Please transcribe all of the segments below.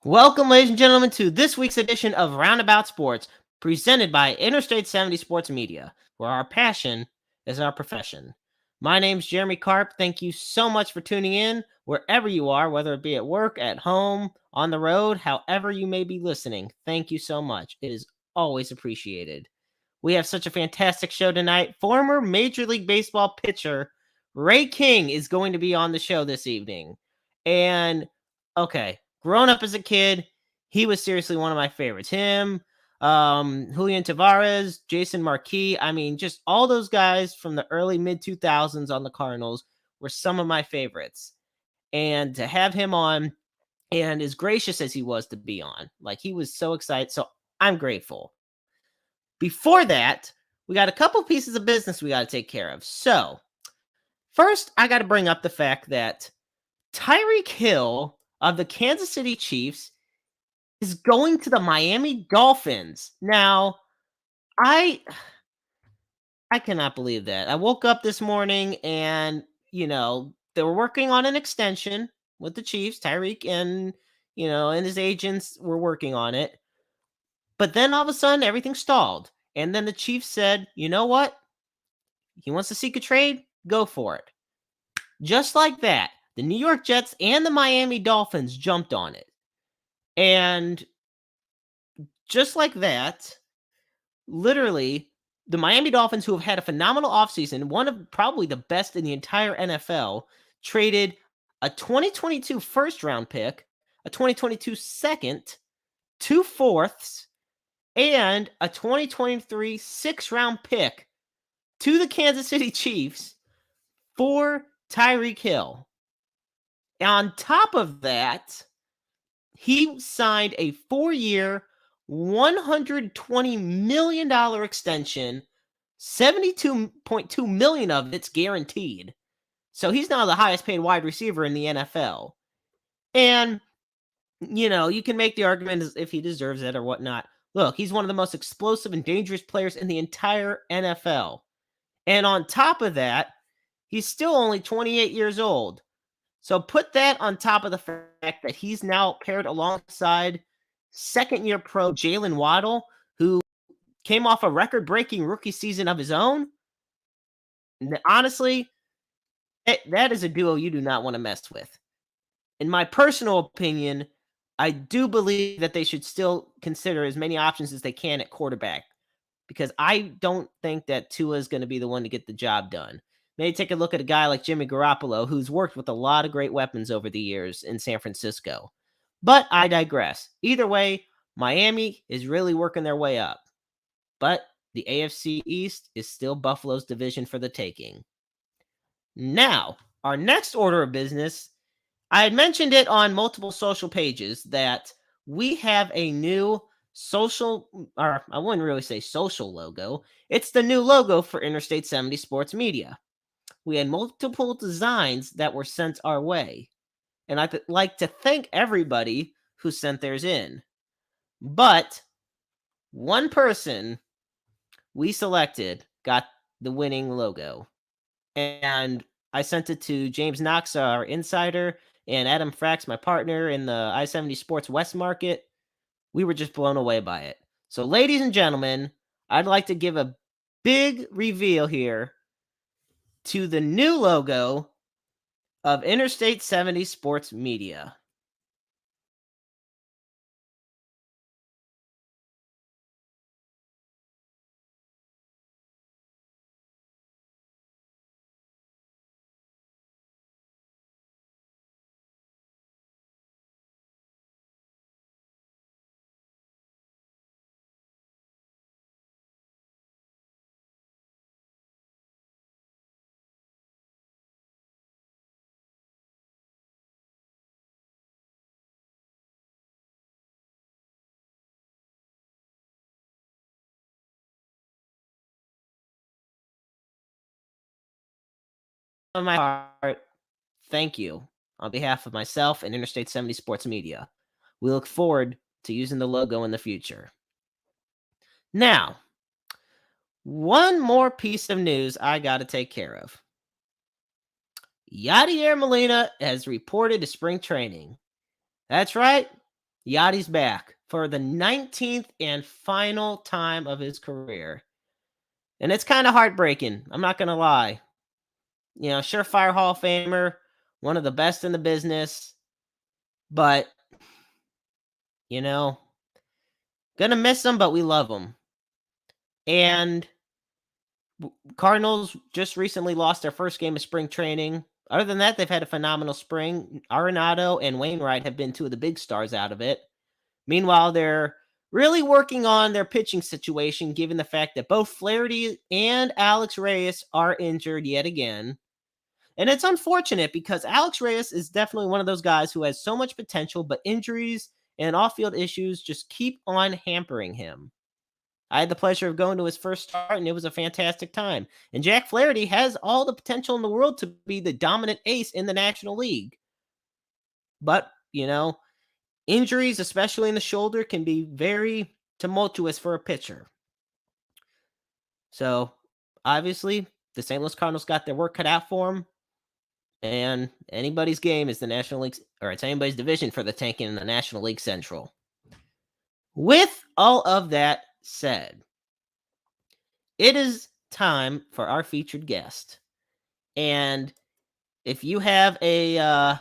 Welcome, ladies and gentlemen, to this week's edition of Roundabout Sports, presented by Interstate 70 Sports Media, where our passion is our profession. My name's Jeremy Karp. Thank you so much for tuning in, wherever you are, whether it be at work, at home, on the road, however you may be listening. Thank you so much. It is always appreciated. We have such a fantastic show tonight. Former Major League Baseball pitcher Ray King is going to be on the show this evening. And okay, growing up as a kid, he was seriously one of my favorites. Him, Julian Tavares, Jason Marquis. I mean, just all those guys from the early mid 2000s on the Cardinals were some of my favorites. And to have him on, and as gracious as he was to be on, like he was so excited. So I'm grateful. Before that, we got a couple pieces of business we got to take care of. So, first, I got to bring up the fact that Tyreek Hill of the Kansas City Chiefs is going to the Miami Dolphins. Now, I cannot believe that. I woke up this morning and, they were working on an extension with the Chiefs, Tyreek and his agents were working on it. But then all of a sudden everything stalled. And then the Chiefs said, "You know what? He wants to seek a trade? Go for it." Just like that, the New York Jets and the Miami Dolphins jumped on it. And just like that, literally, the Miami Dolphins, who have had a phenomenal offseason, one of probably the best in the entire NFL, traded a 2022 first round pick, a 2022 second, two fourths, and a 2023 sixth round pick to the Kansas City Chiefs for Tyreek Hill. On top of that, he signed a 4-year, $120 million extension. $72.2 million of it's guaranteed. So he's now the highest paid wide receiver in the NFL. And, you can make the argument if he deserves it or whatnot. Look, he's one of the most explosive and dangerous players in the entire NFL. And on top of that, he's still only 28 years old. So put that on top of the fact that he's now paired alongside second-year pro Jalen Waddle, who came off a record-breaking rookie season of his own. Honestly, that is a duo you do not want to mess with. In my personal opinion, I do believe that they should still consider as many options as they can at quarterback, because I don't think that Tua is going to be the one to get the job done. Maybe take a look at a guy like Jimmy Garoppolo, who's worked with a lot of great weapons over the years in San Francisco. But I digress. Either way, Miami is really working their way up. But the AFC East is still Buffalo's division for the taking. Now, our next order of business, I had mentioned it on multiple social pages that we have a new social, or I wouldn't really say social logo. It's the new logo for Interstate 70 Sports Media. We had multiple designs that were sent our way. And I'd like to thank everybody who sent theirs in. But one person we selected got the winning logo. And I sent it to James Knox, our insider, and Adam Frax, my partner in the I-70 Sports West Market. We were just blown away by it. So, ladies and gentlemen, I'd like to give a big reveal here to the new logo of Interstate 70 Sports Media. From my heart, thank you on behalf of myself and Interstate 70 Sports Media. We look forward to using the logo in the future. Now, one more piece of news I got to take care of. Yadier Molina has reported to spring training. That's right. Yachty's back for the 19th and final time of his career. And it's kind of heartbreaking. I'm not going to lie. Surefire Hall of Famer, one of the best in the business. But, you know, gonna miss him, but we love him. And Cardinals just recently lost their first game of spring training. Other than that, they've had a phenomenal spring. Arenado and Wainwright have been two of the big stars out of it. Meanwhile, they're really working on their pitching situation, given the fact that both Flaherty and Alex Reyes are injured yet again. And it's unfortunate because Alex Reyes is definitely one of those guys who has so much potential, but injuries and off-field issues just keep on hampering him. I had the pleasure of going to his first start, and it was a fantastic time. And Jack Flaherty has all the potential in the world to be the dominant ace in the National League. But, injuries, especially in the shoulder, can be very tumultuous for a pitcher. So, obviously, the St. Louis Cardinals got their work cut out for them. And anybody's game is the National League, or it's anybody's division for the tanking in the National League Central. With all of that said, it is time for our featured guest. And if you have a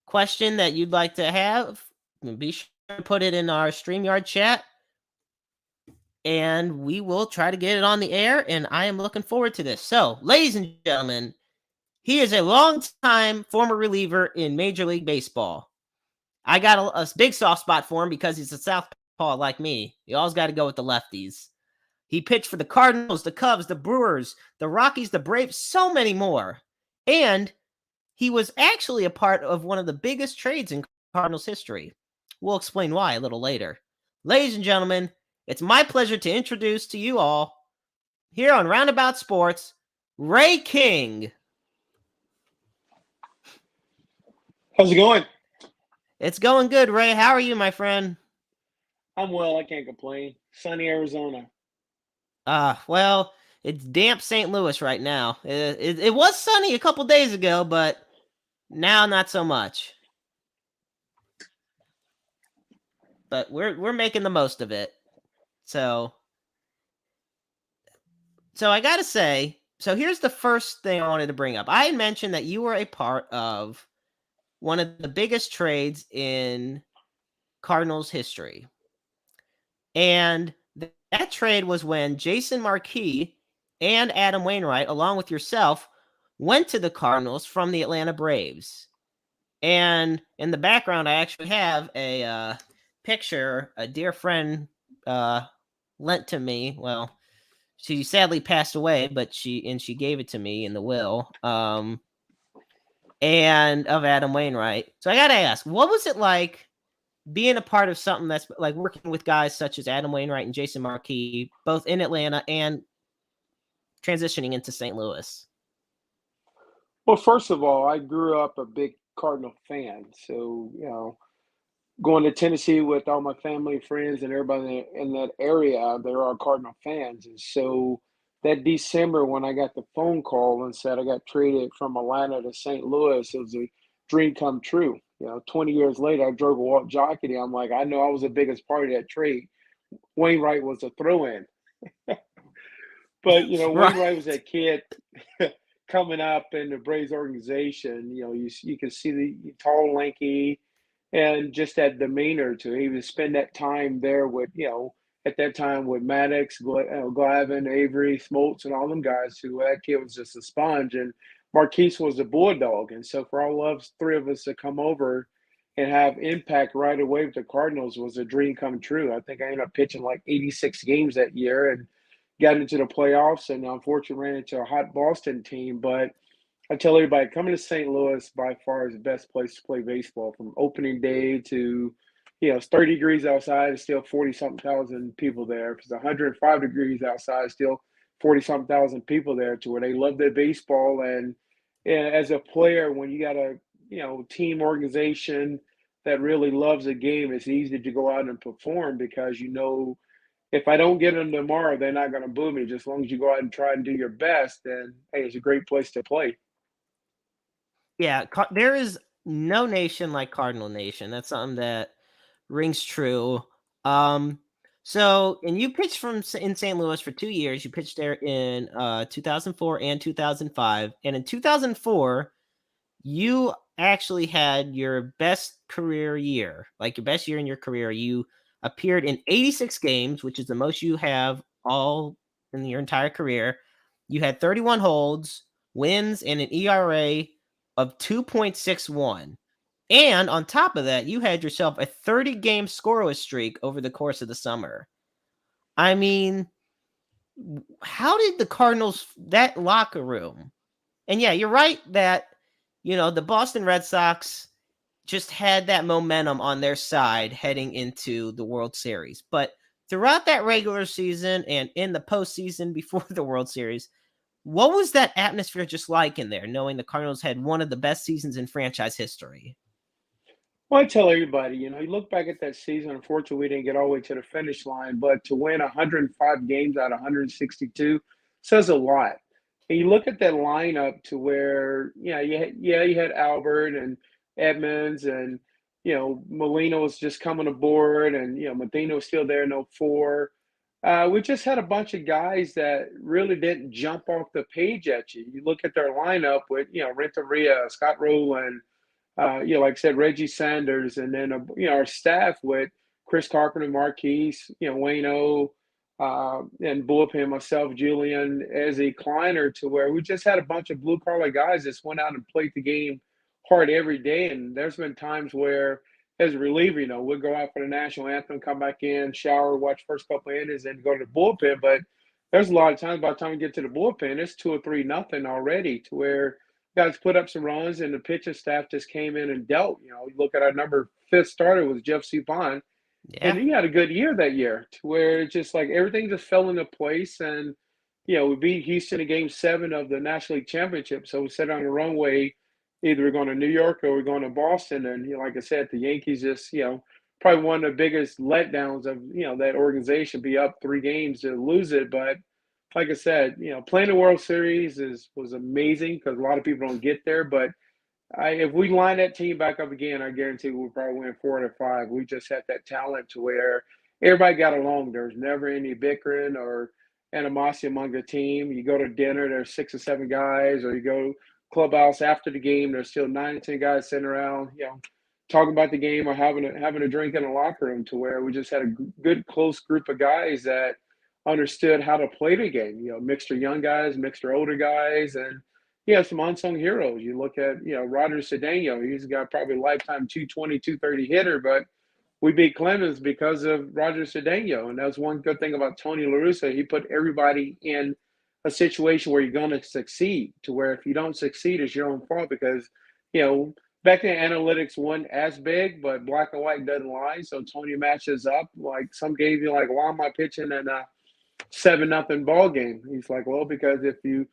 question that you'd like to have, be sure to put it in our StreamYard chat. And we will try to get it on the air. And I am looking forward to this. So, ladies and gentlemen, he is a long-time former reliever in Major League Baseball. I got a big soft spot for him because he's a southpaw like me. You always got to go with the lefties. He pitched for the Cardinals, the Cubs, the Brewers, the Rockies, the Braves, so many more. And he was actually a part of one of the biggest trades in Cardinals history. We'll explain why a little later. Ladies and gentlemen, it's my pleasure to introduce to you all, here on Roundabout Sports, Ray King. How's it going? It's going good, Ray. How are you, my friend? I'm well. I can't complain. Sunny Arizona. Well, it's damp St. Louis right now. It was sunny a couple days ago, but now not so much. But we're making the most of it. So I gotta say, so here's the first thing I wanted to bring up. I had mentioned that you were a part of one of the biggest trades in Cardinals history. And that trade was when Jason Marquis and Adam Wainwright, along with yourself, went to the Cardinals from the Atlanta Braves. And in the background, I actually have a picture a dear friend lent to me. Well, she sadly passed away, but she gave it to me in the will. And of Adam Wainwright. So I got to ask, what was it like being a part of something that's like working with guys such as Adam Wainwright and Jason Marquis, both in Atlanta and transitioning into St. Louis? Well, first of all, I grew up a big Cardinal fan. So, going to Tennessee with all my family, friends, and everybody in that area, they're all Cardinal fans. And so that December when I got the phone call and said I got traded from Atlanta to St. Louis, it was a dream come true. 20 years later, I drove a walk jockey. I'm like, I know I was the biggest part of that trade. Wainwright was a throw-in. But Right. Wainwright was that kid coming up in the Braves organization. You can see the tall, lanky, and just that demeanor to him. He would spend that time there with at that time with Maddox, Glavine, Avery, Smoltz, and all them guys. Who that kid was just a sponge, and Marquise was a bulldog. And so for all of us, three of us to come over and have impact right away with the Cardinals was a dream come true. I think I ended up pitching like 86 games that year and got into the playoffs, and unfortunately ran into a hot Boston team. But I tell everybody, coming to St. Louis by far is the best place to play baseball. From opening day to, it's 30 degrees outside, it's still 40 something thousand people there. If it's 105 degrees outside, still 40 something thousand people there, to where they love their baseball. And as a player, when you got a team organization that really loves the game, it's easy to go out and perform because if I don't get them tomorrow, they're not going to boo me. Just as long as you go out and try and do your best, then hey, it's a great place to play. Yeah, there is no nation like Cardinal Nation. That's something that rings true. Um, and you pitched in St. Louis for 2 years. You pitched there in 2004 and 2005, and in 2004, you actually had your best career year, like your best year in your career. You appeared in 86 games, which is the most you have all in your entire career. You had 31 holds, wins, and an ERA of 2.61. And on top of that, you had yourself a 30 game scoreless streak over the course of the summer. I mean, how did the Cardinals, that locker room, and yeah, you're right that, the Boston Red Sox just had that momentum on their side heading into the World Series. But throughout that regular season and in the postseason before the World Series, what was that atmosphere just like in there, knowing the Cardinals had one of the best seasons in franchise history? Well, I tell everybody, you look back at that season. Unfortunately, we didn't get all the way to the finish line, but to win 105 games out of 162 says a lot. And you look at that lineup to where, you had Albert and Edmonds and, Molina was just coming aboard and, Medina was still there in '04. We just had a bunch of guys that really didn't jump off the page at you. You look at their lineup with, Renteria, Scott Rowland, like I said, Reggie Sanders, and then our staff with Chris Carpenter, Marquise, Wayne O, and Bullpen, myself, Julian, Ezzy Kleiner, to where we just had a bunch of blue collar guys that went out and played the game hard every day. And there's been times where, as a reliever, we'll go out for the national anthem, come back in, shower, watch first couple of innings, and go to the bullpen. But there's a lot of times by the time we get to the bullpen, it's 2 or 3 nothing already, to where guys put up some runs, and the pitching staff just came in and dealt. You look at our number fifth starter was Jeff Suppan, and Yeah. he had a good year that year, to where it's just like everything just fell into place. And we beat Houston in Game 7 of the National League Championship, so we set on the runway. Either we're going to New York or we're going to Boston, and like I said, the Yankees just probably one of the biggest letdowns of that organization, be up 3 games to lose it. But like I said, playing the World Series was amazing because a lot of people don't get there. But if we line that team back up again, I guarantee we'll probably win 4 or 5. We just had that talent to where everybody got along. There's never any bickering or animosity among the team. You go to dinner, there's 6 or 7 guys, or you go clubhouse after the game, there's still 9 or 10 guys sitting around, talking about the game or having a drink in the locker room, to where we just had a good close group of guys that understood how to play the game. Mixture young guys, mixture older guys, and some unsung heroes. You look at Roger Cedeno. He's got probably a lifetime 220, 230 hitter, but we beat Clemens because of Roger Cedeno. And that's one good thing about Tony La Russa. He put everybody in a situation where you're going to succeed, to where if you don't succeed, it's your own fault, because, back then analytics weren't as big, but black and white doesn't lie. So Tony matches up. Like some games, you're like, why am I pitching in a 7-0 ball game? He's like, well, because if you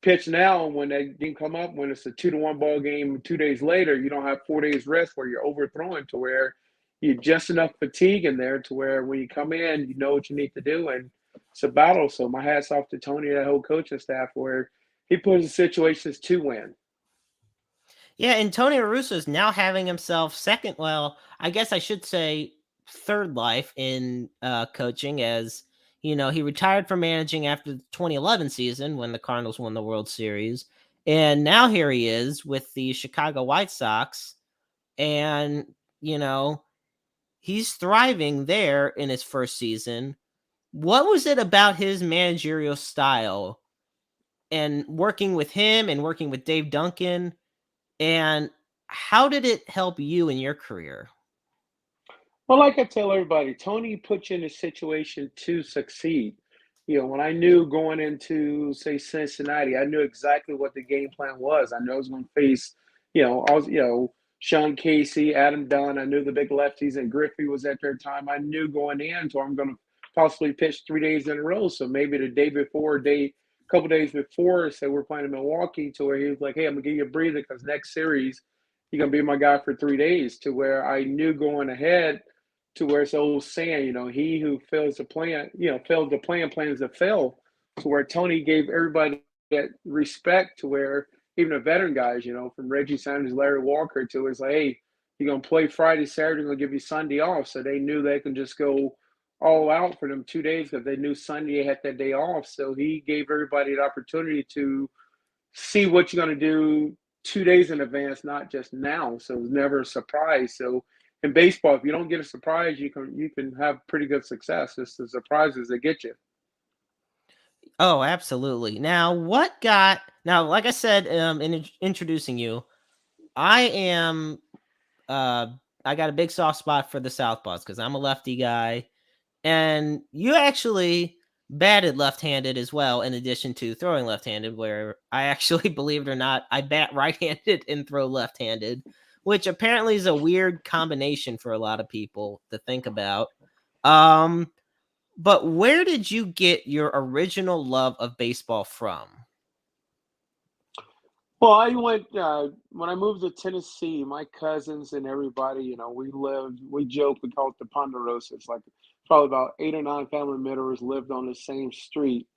pitch now, when that game come up, when it's a 2-1 ball game 2 days later, you don't have 4 days rest where you're overthrowing, to where you just enough fatigue in there to where when you come in, you know what you need to do. And it's a battle. So my hat's off to Tony and that whole coaching staff, where he puts the situations to win. Yeah, and Tony La Russa is now having himself second, well, I guess I should say third life in coaching, as he retired from managing after the 2011 season when the Cardinals won the World Series. And now here he is with the Chicago White Sox, and you know, he's thriving there in his first season. What was it about his managerial style and working with him and working with Dave Duncan, and how did it help you in your career? Well, like I tell everybody, Tony puts you in a situation to succeed. When I knew going into, say, Cincinnati, I knew exactly what the game plan was. I knew I was going to face, Sean Casey, Adam Dunn. I knew the big lefties, and Griffey was at their time. I knew going in, so I'm going to possibly pitch 3 days in a row. So maybe the day before, couple days before, say we're playing in Milwaukee, to where he was like, hey, I'm going to give you a breather because next series, you're going to be my guy for 3 days, to where I knew going ahead, to where it's the old saying, he who fails to plan, fails to plan, plans to fail. To where Tony gave everybody that respect, to where even the veteran guys, from Reggie Sanders, Larry Walker, to it's like, hey, You're gonna play Friday, Saturday, and they'll give you Sunday off. So they knew they can just go all out for them 2 days because they knew Sunday had that day off. So he gave everybody the opportunity to see what you're going to do 2 days in advance, not just now. So it was never a surprise. So in baseball, if you don't get a surprise, you can have pretty good success. It's the surprises that get you. Oh, absolutely. Now, like I said, introducing you, I am uh I got a big soft spot for the southpaws because I'm a lefty guy, and you actually batted left-handed as well, in addition to throwing left-handed. Where I actually, believe it or not, I bat right-handed and throw left-handed, which apparently is a weird combination for a lot of people to think about. Um, but where did you get your original love of baseball from? Well, I went when I moved to Tennessee. My cousins and everybody, we lived. We joke. We call it the Ponderosa. It's like probably about 8 or 9 family members lived on the same street.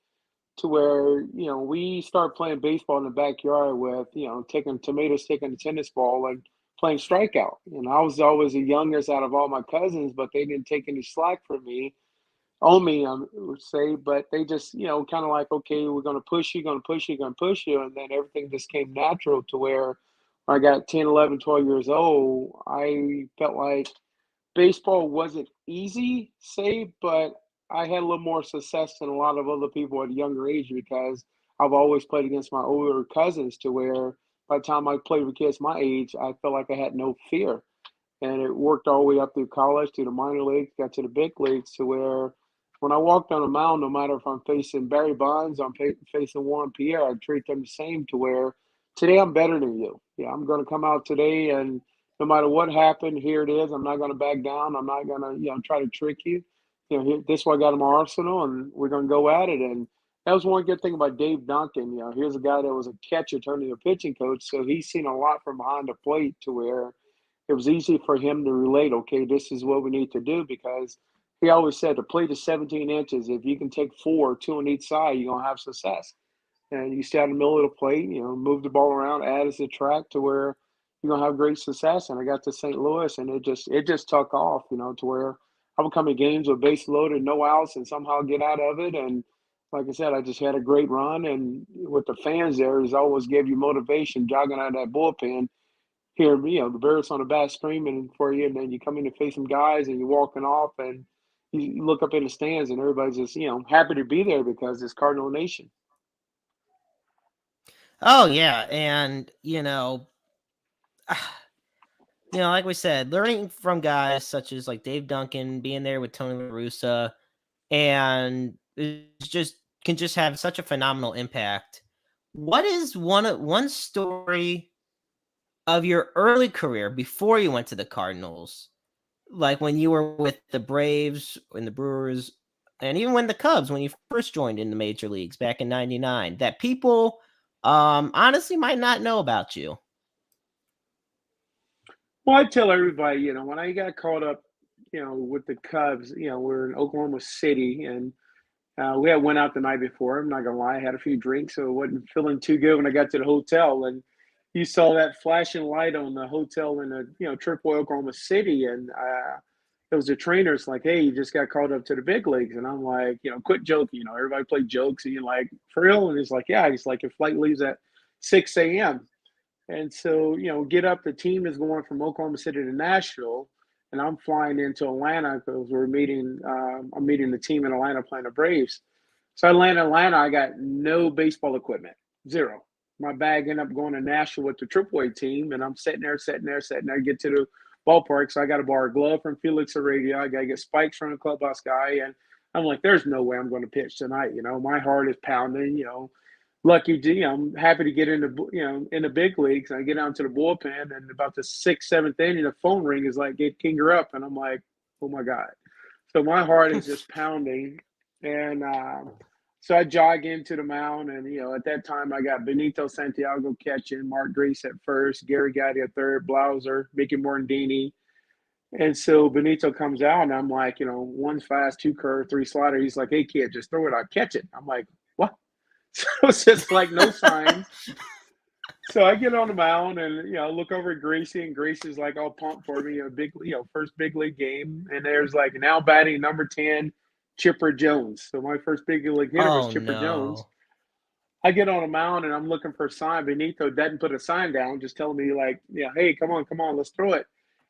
To where we started playing baseball in the backyard with taking tomato stick and a tennis ball and playing strikeout. I was always the youngest out of all my cousins, but they didn't take any slack from me on me, I would say. But they just kind of like, okay, we're going to push you, going to push you, going to push you, and then everything just came natural to where when I got 10, 11, 12 years old, I felt like baseball wasn't easy, say, but I had a little more success than a lot of other people at a younger age because I've always played against my older cousins to where by the time I played with kids my age, I felt like I had no fear. And it worked all the way up through college to the minor leagues, got to the big leagues to where when I walked on a mound, no matter if I'm facing Barry Bonds, facing Warren Pierre, I treat them the same to where today I'm better than you. Yeah, I'm going to come out today and no matter what happened, here it is. I'm not going to back down. I'm not going to, try to trick you. This is what I got in my arsenal, and we're going to go at it. And that was one good thing about Dave Duncan. Here's a guy that was a catcher turning a pitching coach, so he's seen a lot from behind the plate to where it was easy for him to relate, okay, this is what we need to do because he always said the plate is 17 inches. If you can take four, two on each side, you're going to have success. And you stay out in the middle of the plate, move the ball around, add as a track to where you're going to have great success. And I got to St. Louis and it just took off, to where I would come in games with base loaded, no outs, and somehow get out of it. And like I said, I just had a great run. And with the fans there, is always gave you motivation jogging out of that bullpen hear the Bears on the bat screaming for you, and then you come in and face some guys, and you're walking off, and you look up in the stands, and everybody's just happy to be there because it's Cardinal Nation. Oh yeah, and like we said, learning from guys such as like Dave Duncan, being there with Tony La Russa, and it's just can just have such a phenomenal impact. What is one story of your early career before you went to the Cardinals, like when you were with the Braves and the Brewers, and even when the Cubs, when you first joined in the major leagues back in '99, that people honestly might not know about you? Well, I tell everybody, when I got caught up, with the Cubs, we're in Oklahoma City, and we had went out the night before. I'm not gonna lie, I had a few drinks, so I wasn't feeling too good when I got to the hotel. And you saw that flashing light on the hotel in the Triple Oklahoma City, and it was the trainers like, "Hey, you just got called up to the big leagues," and I'm like, quit joking. Everybody play jokes, and you're like, "For real?" And he's like, "Yeah." He's like, "Your flight leaves at 6 a.m." And so, get up. The team is going from Oklahoma City to Nashville, and I'm flying into Atlanta because we're meeting. I'm meeting the team in Atlanta playing the Braves. So I land in Atlanta. I got no baseball equipment, zero. My bag ended up going to Nashville with the AAA team, and I'm sitting there, sitting there, sitting there. Get to the ballpark, so I got to borrow a glove from Felix Heredia. I got to get spikes from the clubhouse guy, and I'm like, "There's no way I'm going to pitch tonight." My heart is pounding. Lucky to, I'm happy to get into in the big leagues. I get down to the bullpen, and about the sixth, seventh inning, the phone ring is like, "Get Kinger up," and I'm like, "Oh my god!" So my heart is just pounding, and so I jog into the mound, and at that time I got Benito Santiago catching, Mark Grace at first, Gary Gotti at third, Blauser, Mickey Morandini, and so Benito comes out, and I'm like, one's fast, two curve, three slider. He's like, "Hey kid, just throw it out, catch it." I'm like, "What?" So it's just like no signs. So I get on the mound and look over at Gracie, and Gracie's like all pumped for me, a big first big league game, and there's like now batting number 10, Chipper Jones. So my first big league hitter was Oh Chipper Jones. no. I get on a mound and I'm looking for a sign. Benito doesn't put a sign down, just telling me like, hey, come on, let's throw it.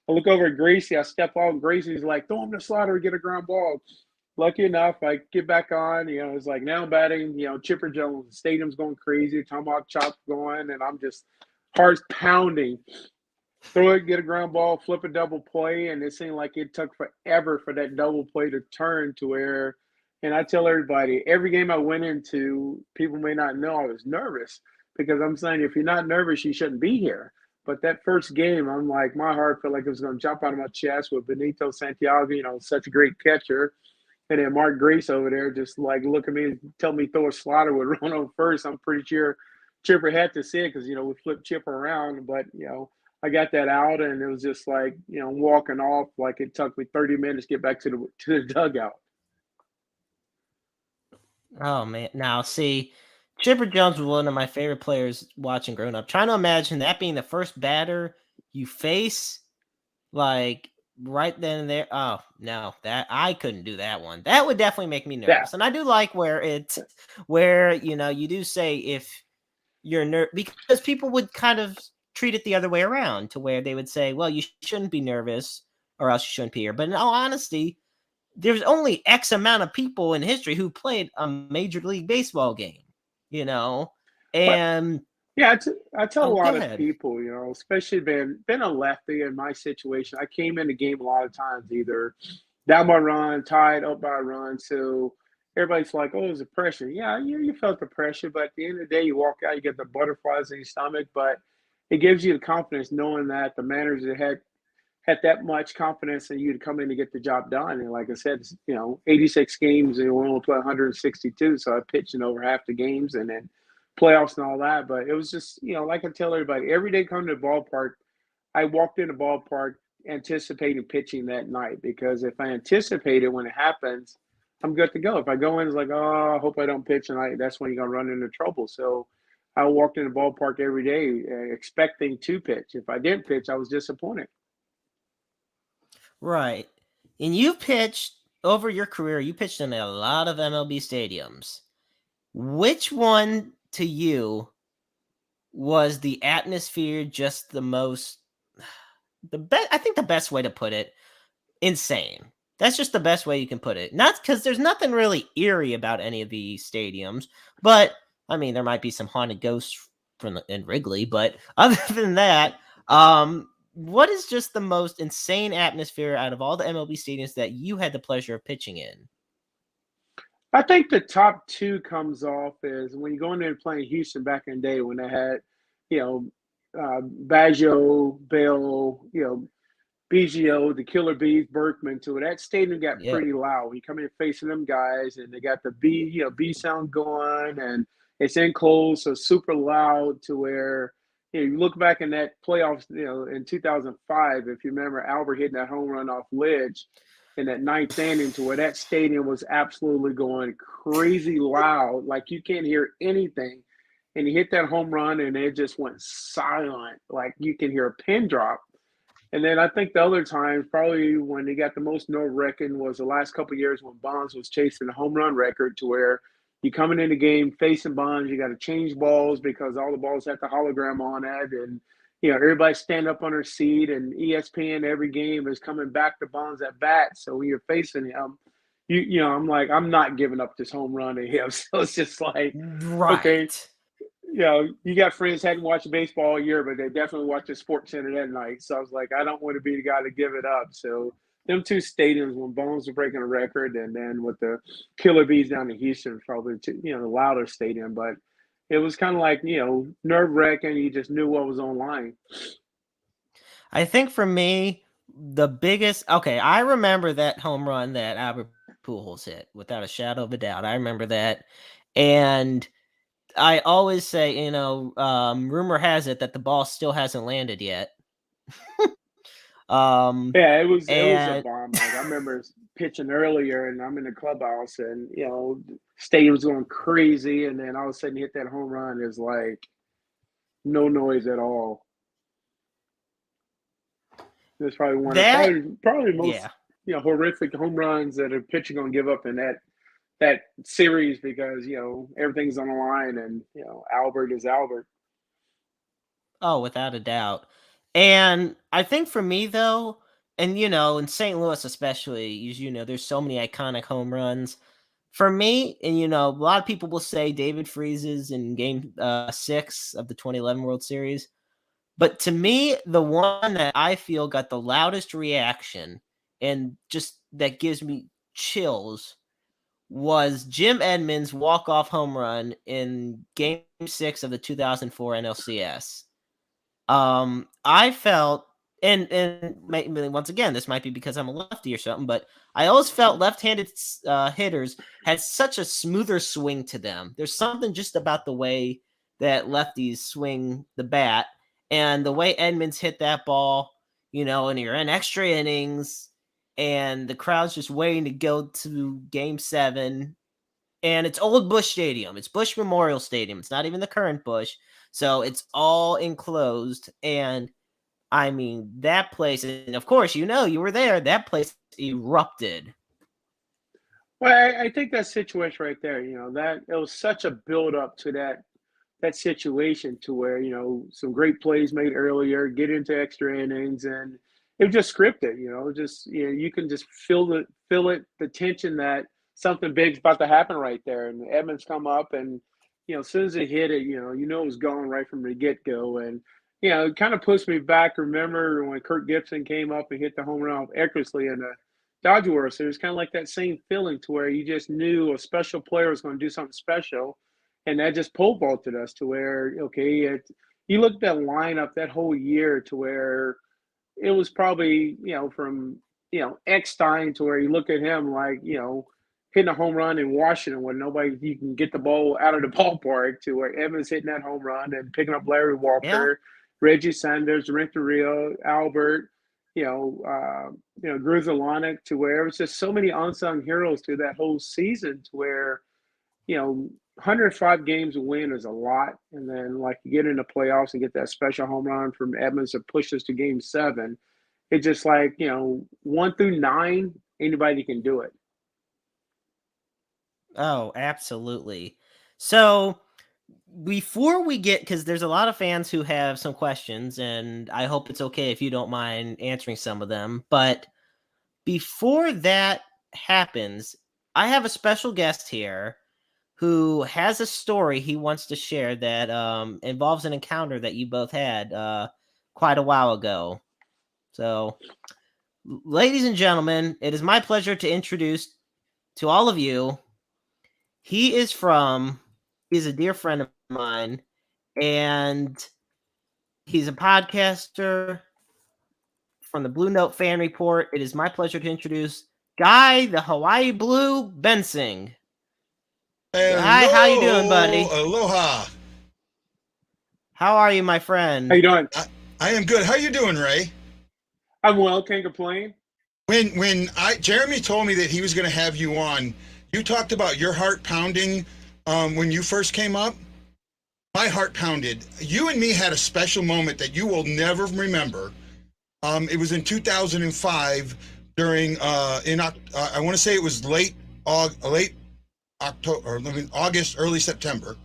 I look over at Gracie. I step off. And Gracie's like, throw him the slider, get a ground ball. Lucky enough, I get back on. It's like now batting. Chipper Jones. The stadium's going crazy. Tomahawk chop going, and I'm just hearts pounding. Throw it, get a ground ball, flip a double play, and it seemed like it took forever for that double play to turn to where. And I tell everybody, every game I went into, people may not know I was nervous because I'm saying if you're not nervous, you shouldn't be here. But that first game, I'm like, my heart felt like it was going to jump out of my chest with Benito Santiago, such a great catcher. And then Mark Grace over there just like look at me and tell me throw a slider with run on first. I'm pretty sure Chipper had to see it because we flipped Chipper around, but I got that out and it was just like walking off like it took me 30 minutes to get back to the dugout. Oh man. Now see, Chipper Jones was one of my favorite players watching growing up. Trying to imagine that being the first batter you face, like right then and there. Oh no, that I couldn't do that one. That would definitely make me Yeah, nervous. And I do like where you do say if you're because people would kind of treat it the other way around to where they would say, well, you shouldn't be nervous or else you shouldn't be here. But in all honesty, there's only X amount of people in history who played a Major League Baseball game, you know? but And yeah, I tell a oh, go lot of ahead. people, especially been a lefty in my situation. I came in the game a lot of times either down by a run, tied up by a run. So everybody's like, "Oh, it's the pressure." Yeah, you felt the pressure, but at the end of the day, you walk out, you get the butterflies in your stomach, but it gives you the confidence knowing that the managers had that much confidence in you to come in to get the job done. And like I said, 86 games and we only play 162. So I pitched in over half the games and then playoffs and all that. But it was just, like I tell everybody, every day coming to the ballpark, I walked in the ballpark anticipating pitching that night because if I anticipate it when it happens, I'm good to go. If I go in, it's like, oh, I hope I don't pitch tonight. That's when you're going to run into trouble. So I walked in the ballpark every day expecting to pitch. If I didn't pitch, I was disappointed. Right. And you pitched over your career, you pitched in a lot of MLB stadiums. Which one to you was the atmosphere just the most the best I think the best way to put it, insane. That's just the best way you can put it. Not because there's nothing really eerie about any of these stadiums, but I mean there might be some haunted ghosts in Wrigley, but other than that, what is just the most insane atmosphere out of all the MLB stadiums that you had the pleasure of pitching in? I think the top two comes off is when you go in there and playing Houston back in the day when they had, you know, Baggio, Bell, BGO, the Killer Bees, Berkman to it. That stadium got Yep. pretty loud. You come in facing them guys, and they got the B sound going, and it's enclosed, so super loud to where you look back in that playoffs, in 2005, if you remember Albert hitting that home run off Ledge in that ninth inning, to where that stadium was absolutely going crazy loud, like you can't hear anything. And he hit that home run, and it just went silent, like you can hear a pin drop. And then I think the other times, probably when he got the most nerve wracking, was the last couple of years when Bonds was chasing the home run record, to where you coming in the game facing Bonds, you got to change balls because all the balls have the hologram on it, and everybody stand up on their seat, and ESPN every game is coming back to Bonds at bat. So when you're facing him, I'm like, I'm not giving up this home run to him. So it's just like, okay, Right. you got friends hadn't watched baseball all year, but they definitely watched the Sports Center that night. So I was like, I don't want to be the guy to give it up. So them two stadiums when Bones was breaking a record, and then with the Killer Bees down in Houston, probably the louder stadium, but it was kind of like nerve wracking. You just knew what was online. I think for me, the biggest okay, I remember that home run that Albert Pujols hit without a shadow of a doubt. I remember that. And I always say, rumor has it that the ball still hasn't landed yet. Um, Yeah, it was a and bomb. Like I remember pitching earlier, and I'm in the clubhouse, and stadium's going crazy, and then all of a sudden you hit that home run. Is like no noise at all. That's probably one of That probably the most yeah. horrific home runs that a pitcher gonna give up in that series because everything's on the line and Albert is Albert. Oh, without a doubt. And I think for me though, and in St. Louis especially, as you know, there's so many iconic home runs. For me, and a lot of people will say David Freeze's in game 6 of the 2011 World Series. But to me, the one that I feel got the loudest reaction and just that gives me chills was Jim Edmonds' walk-off home run in game 6 of the 2004 NLCS. I felt, and once again, this might be because I'm a lefty or something, but I always felt left-handed hitters had such a smoother swing to them. There's something just about the way that lefties swing the bat, and the way Edmonds hit that ball, and you're in extra innings, and the crowd's just waiting to go to Game 7, and it's Old Bush Stadium. It's Bush Memorial Stadium. It's not even the current Bush. So it's all enclosed. And I mean, that place, and of course, you were there. That place erupted. Well, I think that situation right there, that it was such a build up to that situation to where some great plays made earlier, get into extra innings, and it was just scripted. Just you can just feel it, the tension that something big's about to happen right there. And Edmonds come up, and as soon as he hit it, it was gone right from the get go. And it kind of pushed me back. Remember when Kirk Gibson came up and hit the home run off Eckersley in the Dodger World Series? Kind of like that same feeling to where you just knew a special player was going to do something special, and that just pole vaulted us to where you look at that lineup that whole year to where it was probably from Eckstein to where you look at him like hitting a home run in Washington when nobody you can get the ball out of the ballpark to where Evans hitting that home run and picking up Larry Yeah. Walker, Reggie Sanders, Renteria, Albert, Gruzelanek, to where it was just so many unsung heroes through that whole season to where 105 games to win is a lot. And then, like, you get into playoffs and get that special home run from Edmonds that pushes to game 7. It's just like, 1 through 9, anybody can do it. Oh, absolutely. So before we get, because there's a lot of fans who have some questions, and I hope it's okay if you don't mind answering some of them. But before that happens, I have a special guest here who has a story he wants to share that involves an encounter that you both had quite a while ago. So, ladies and gentlemen, it is my pleasure to introduce to all of you. He's a dear friend of mine, and he's a podcaster from the Blue Note Fan Report. It is my pleasure to introduce Guy, the Hawaii Blue Bensing. Guy, how you doing, buddy? Aloha. How are you, my How friend? you doing? I am good. How you doing, Ray? I'm well, can't complain. When Jeremy told me that he was going to have you on, you talked about your heart pounding when you first came up. My heart pounded. You and me had a special moment that you will never remember. It was in 2005 during I want to say it was late October, or August, early September.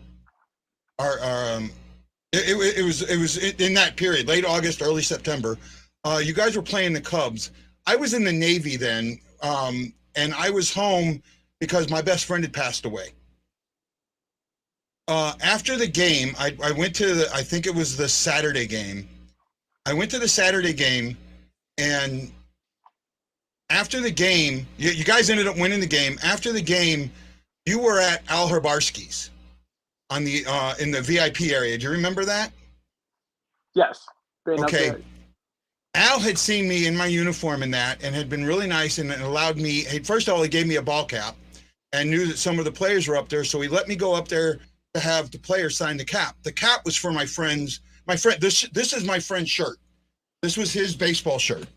It was in that period, late August, early September. You guys were playing the Cubs. I was in the Navy then, and I was home because my best friend had passed away. After the game, I went to I think it was the Saturday game. I went to the Saturday game, and after the game, you guys ended up winning the game. After the game, you were at Al Harbarsky's on the in the VIP area. Do you remember that? Yes. Been up Okay. there. Al had seen me in my uniform in that and had been really nice and allowed me. First of all, he gave me a ball cap and knew that some of the players were up there, so he let me go up there to have the players sign the cap. The cap was for my friend. This is my friend's shirt. This was his baseball shirt,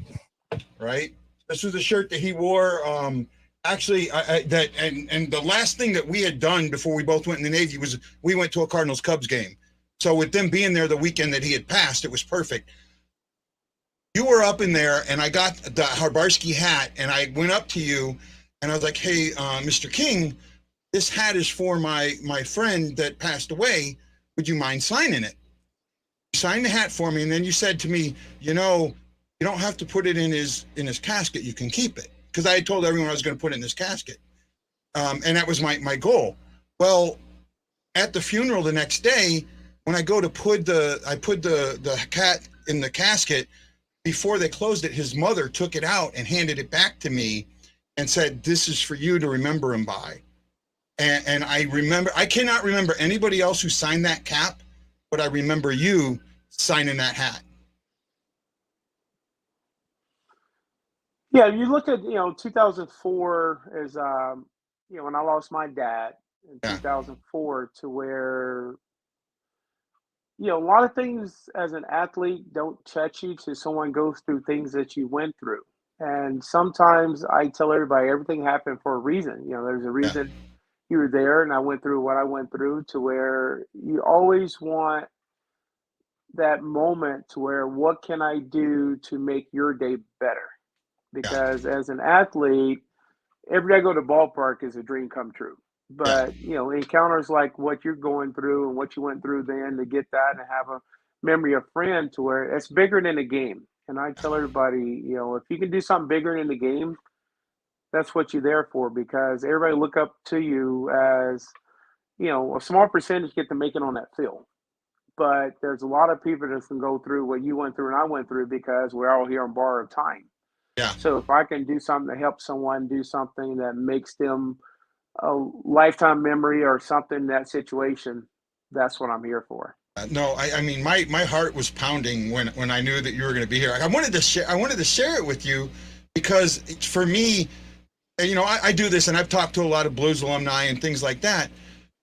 right? This was the shirt that he wore. Actually, and the last thing that we had done before we both went in the Navy was we went to a Cardinals Cubs game. So with them being there the weekend that he had passed, it was perfect. You were up in there, and I got the Harbarsky hat, and I went up to you, and I was like, "Hey, Mr. King, this hat is for my friend that passed away. Would you mind signing it?" You signed the hat for me, and then you said to me, "You know, you don't have to put it in his casket. You can keep it," because I had told everyone I was going to put it in his casket, and that was my goal. Well, at the funeral the next day, when I go to put the cat in the casket, before they closed it, his mother took it out and handed it back to me and said, "This is for you to remember him by." And I cannot remember anybody else who signed that cap, but I remember you signing that hat. Yeah, you look at 2004 as when I lost my dad in Yeah, 2004, to where a lot of things as an athlete don't touch you till someone goes through things that you went through. And sometimes I tell everybody everything happened for a reason. There's a yeah, reason you were there and I went through what I went through, to where you always want that moment to where what can I do to make your day better? yeah, Because as an athlete, every day I go to the ballpark is a dream come true. yeah. But encounters like what you're going through and what you went through then, to get that and have a memory of friend, to where it's bigger than a game. And I tell everybody, if you can do something bigger than the game, that's what you're there for, because everybody look up to you as, a small percentage get to make it on that field. But there's a lot of people that can go through what you went through and I went through, because we're all here on borrowed time. Yeah. So if I can do something to help someone do something that makes them a lifetime memory or something in that situation, that's what I'm here for. No, I mean my heart was pounding when I knew that you were going to be here. I wanted to share it with you because for me, I do this, and I've talked to a lot of Blues alumni and things like that.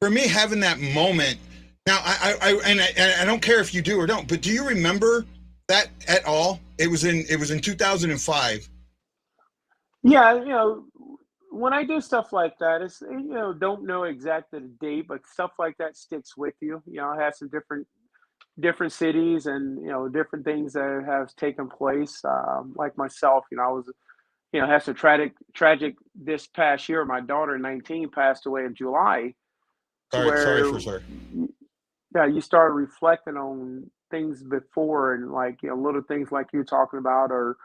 For me, having that moment now, I don't care if you do or don't, but do you remember that at all? It was in 2005. Yeah, when I do stuff like that, it's don't know exactly the date, but stuff like that sticks with you. I have some different cities and different things that have taken place. Like myself, I was had some tragic this past year. My daughter, 19, passed away in July, to Sorry where for sir. yeah, you start reflecting on things before, and like little things like you're talking about, or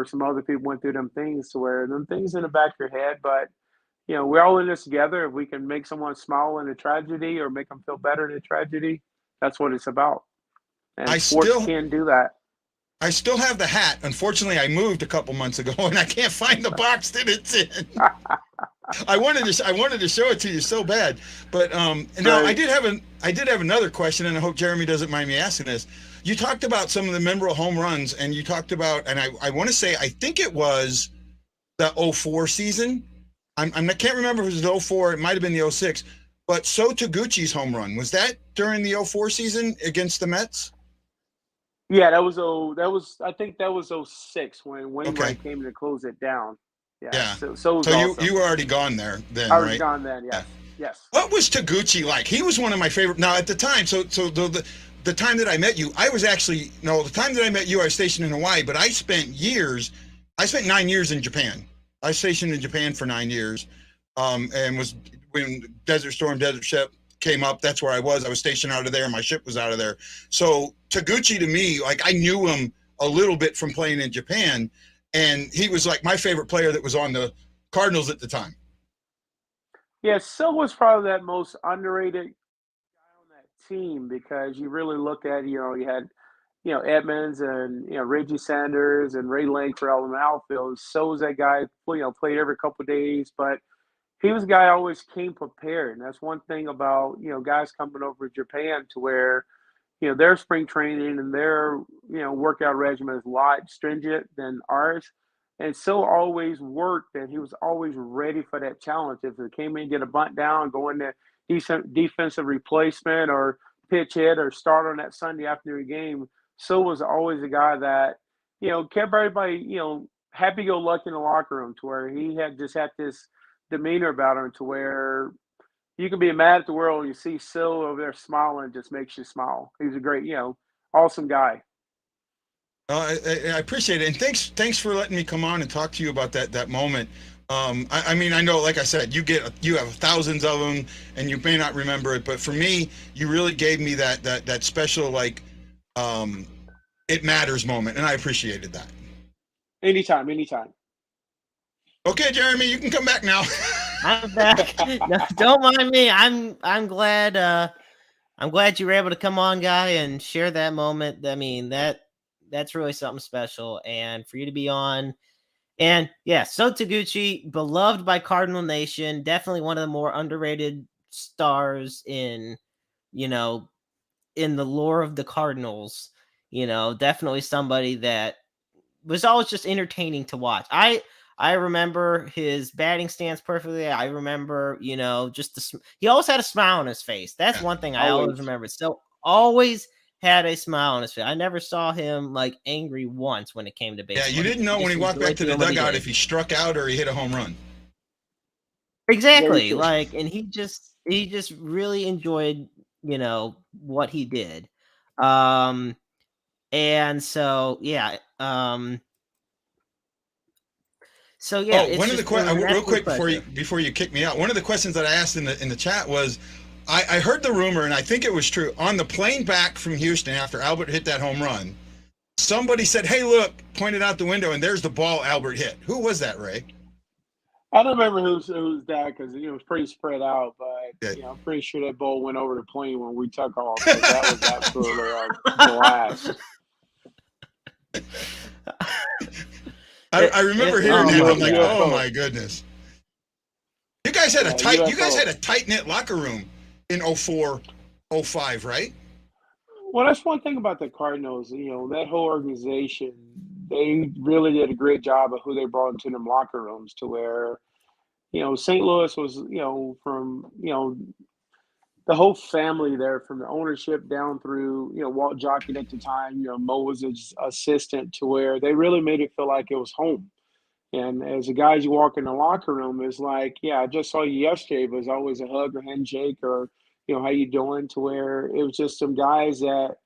some other people went through them things, to where them things in the back of your head. But we're all in this together. If we can make someone smile in a tragedy or make them feel better in a tragedy, that's what it's about. And I sports still can do that. I still have the hat. Unfortunately, I moved a couple months ago, and I can't find the box that it's in. I wanted to show it to you so bad, but now Right. I did have another question, and I hope Jeremy doesn't mind me asking this. You talked about some of the memorable home runs, and you talked about, and I want to say I think it was the '04 season. I can't remember if it was the '04. It might have been the '06. But So Taguchi's home run, was that during the '04 season against the Mets? Yeah, that was I think that was '06 when Okay, Wainwright came to close it down. Yeah, yeah. so it was So you awesome. were already gone there then, I was right? gone then. Yeah. Yes, yes. What was Taguchi like? He was one of my favorite. Now at the time, the time that I met you, I was actually no. The time that I met you, I was stationed in Hawaii, but I spent years. I spent 9 years in Japan. I was stationed in Japan for 9 years, and was when Desert Storm, Desert Ship came up. That's where I was. I was stationed out of there. My ship was out of there. So Taguchi to me, like I knew him a little bit from playing in Japan, and he was like my favorite player that was on the Cardinals at the time. Yeah, Sil was probably that most underrated guy on that team, because you really look at, you had, Edmonds and, Reggie Sanders and Ray Langford all in the outfield. So was that guy, played every couple of days, but he was a guy always came prepared. And that's one thing about, guys coming over to Japan, to where, their spring training and their, workout regimen is a lot stringent than ours. And so always worked, and he was always ready for that challenge. If it came in, get a bunt down, go into decent defensive replacement or pitch hit or start on that Sunday afternoon game. So was always a guy that, kept everybody, happy go lucky in the locker room, to where he had just had this demeanor about him, to where you can be mad at the world and you see Sil over there smiling, it just makes you smile. He's a great, awesome guy. I appreciate it, and thanks for letting me come on and talk to you about that moment. I mean, I know, like I said, you have thousands of them, and you may not remember it, but for me, you really gave me that special, like, it matters moment, and I appreciated that. Anytime, anytime. Okay, Jeremy, you can come back now. I'm back. No, don't mind me. I'm glad. I'm glad you were able to come on, guy, and share that moment. I mean, that's really something special, and for you to be on. And yeah, so Taguchi, beloved by Cardinal Nation, definitely one of the more underrated stars in, in the lore of the Cardinals. Definitely somebody that was always just entertaining to watch. I remember his batting stance perfectly. I remember, just he always had a smile on his face. That's one thing I always remember. So always had a smile on his face. I never saw him like angry once when it came to baseball. Yeah, you didn't know when he walked back to the dugout if he struck out or he hit a home run. Exactly. Like, and he just really enjoyed, what he did. And so, yeah. So yeah, one of the real quick before you kick me out, one of the questions that I asked in the chat was, I heard the rumor, and I think it was true. On the plane back from Houston after Albert hit that home run, somebody said, "Hey, look!" pointed out the window, and there's the ball Albert hit. Who was that, Ray? I don't remember who's that because it was pretty spread out, but I'm pretty sure that ball went over the plane when we took off. So that was absolutely a blast. I remember hearing that. I'm like, oh my goodness! You guys had a tight knit locker room in 04, 05, right? Well, that's one thing about the Cardinals. That whole organization, they really did a great job of who they brought into them locker rooms to where, St. Louis was, from, the whole family there from the ownership down through, Walt Jockett at the time, Mo was his assistant to where they really made it feel like it was home. And as the guys you walk in the locker room, it's like, yeah, I just saw you yesterday, but it's always a hug or handshake or, how you doing, to where it was just some guys that,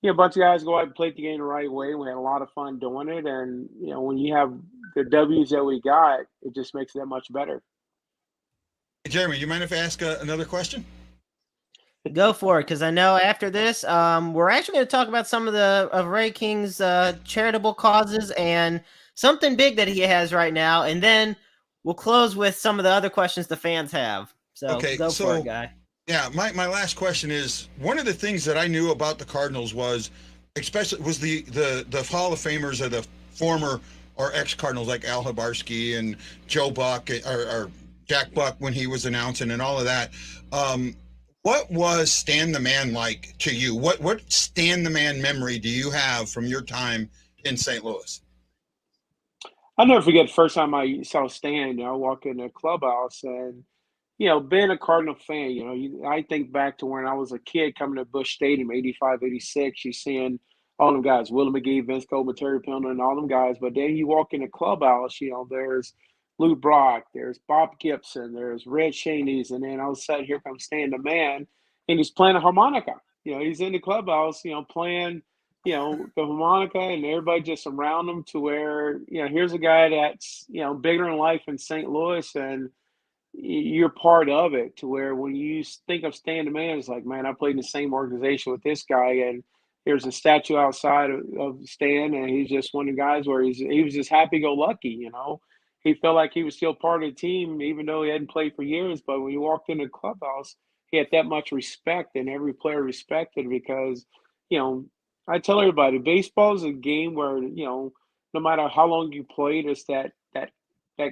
a bunch of guys go out and play the game the right way. We had a lot of fun doing it. And, when you have the W's that we got, it just makes it that much better. Hey, Jeremy, you mind if I ask another question? Go for it, because I know after this, we're actually going to talk about some of Ray King's charitable causes and something big that he has right now, and then we'll close with some of the other questions the fans have. So go for it, guy. Yeah, my last question is, one of the things that I knew about the Cardinals was the Hall of Famers or the former or ex-Cardinals like Al Habarsky and Joe Buck or Jack Buck when he was announcing and all of that. What was Stan the Man like to you? What Stan the Man memory do you have from your time in St. Louis? I'll never forget the first time I saw Stan. I walked in the clubhouse and, being a Cardinal fan, I think back to when I was a kid coming to Busch Stadium, 85, 86, you're seeing all them guys, Willie McGee, Vince Coleman, Terry Pilner, and all them guys. But then you walk in the clubhouse, there's Lou Brock, there's Bob Gibson, there's Red Shaney's, and then all of a sudden here comes Stan the Man, and he's playing a harmonica. He's in the clubhouse, playing, the harmonica, and everybody just around him to where, here's a guy that's, bigger in life in St. Louis, and you're part of it to where when you think of Stan the Man, it's like, man, I played in the same organization with this guy, and there's a statue outside of Stan, and he's just one of the guys where he was just happy-go-lucky, He felt like he was still part of the team, even though he hadn't played for years. But when he walked in the clubhouse, he had that much respect, and every player respected because, I tell everybody, baseball is a game where, no matter how long you played, it's that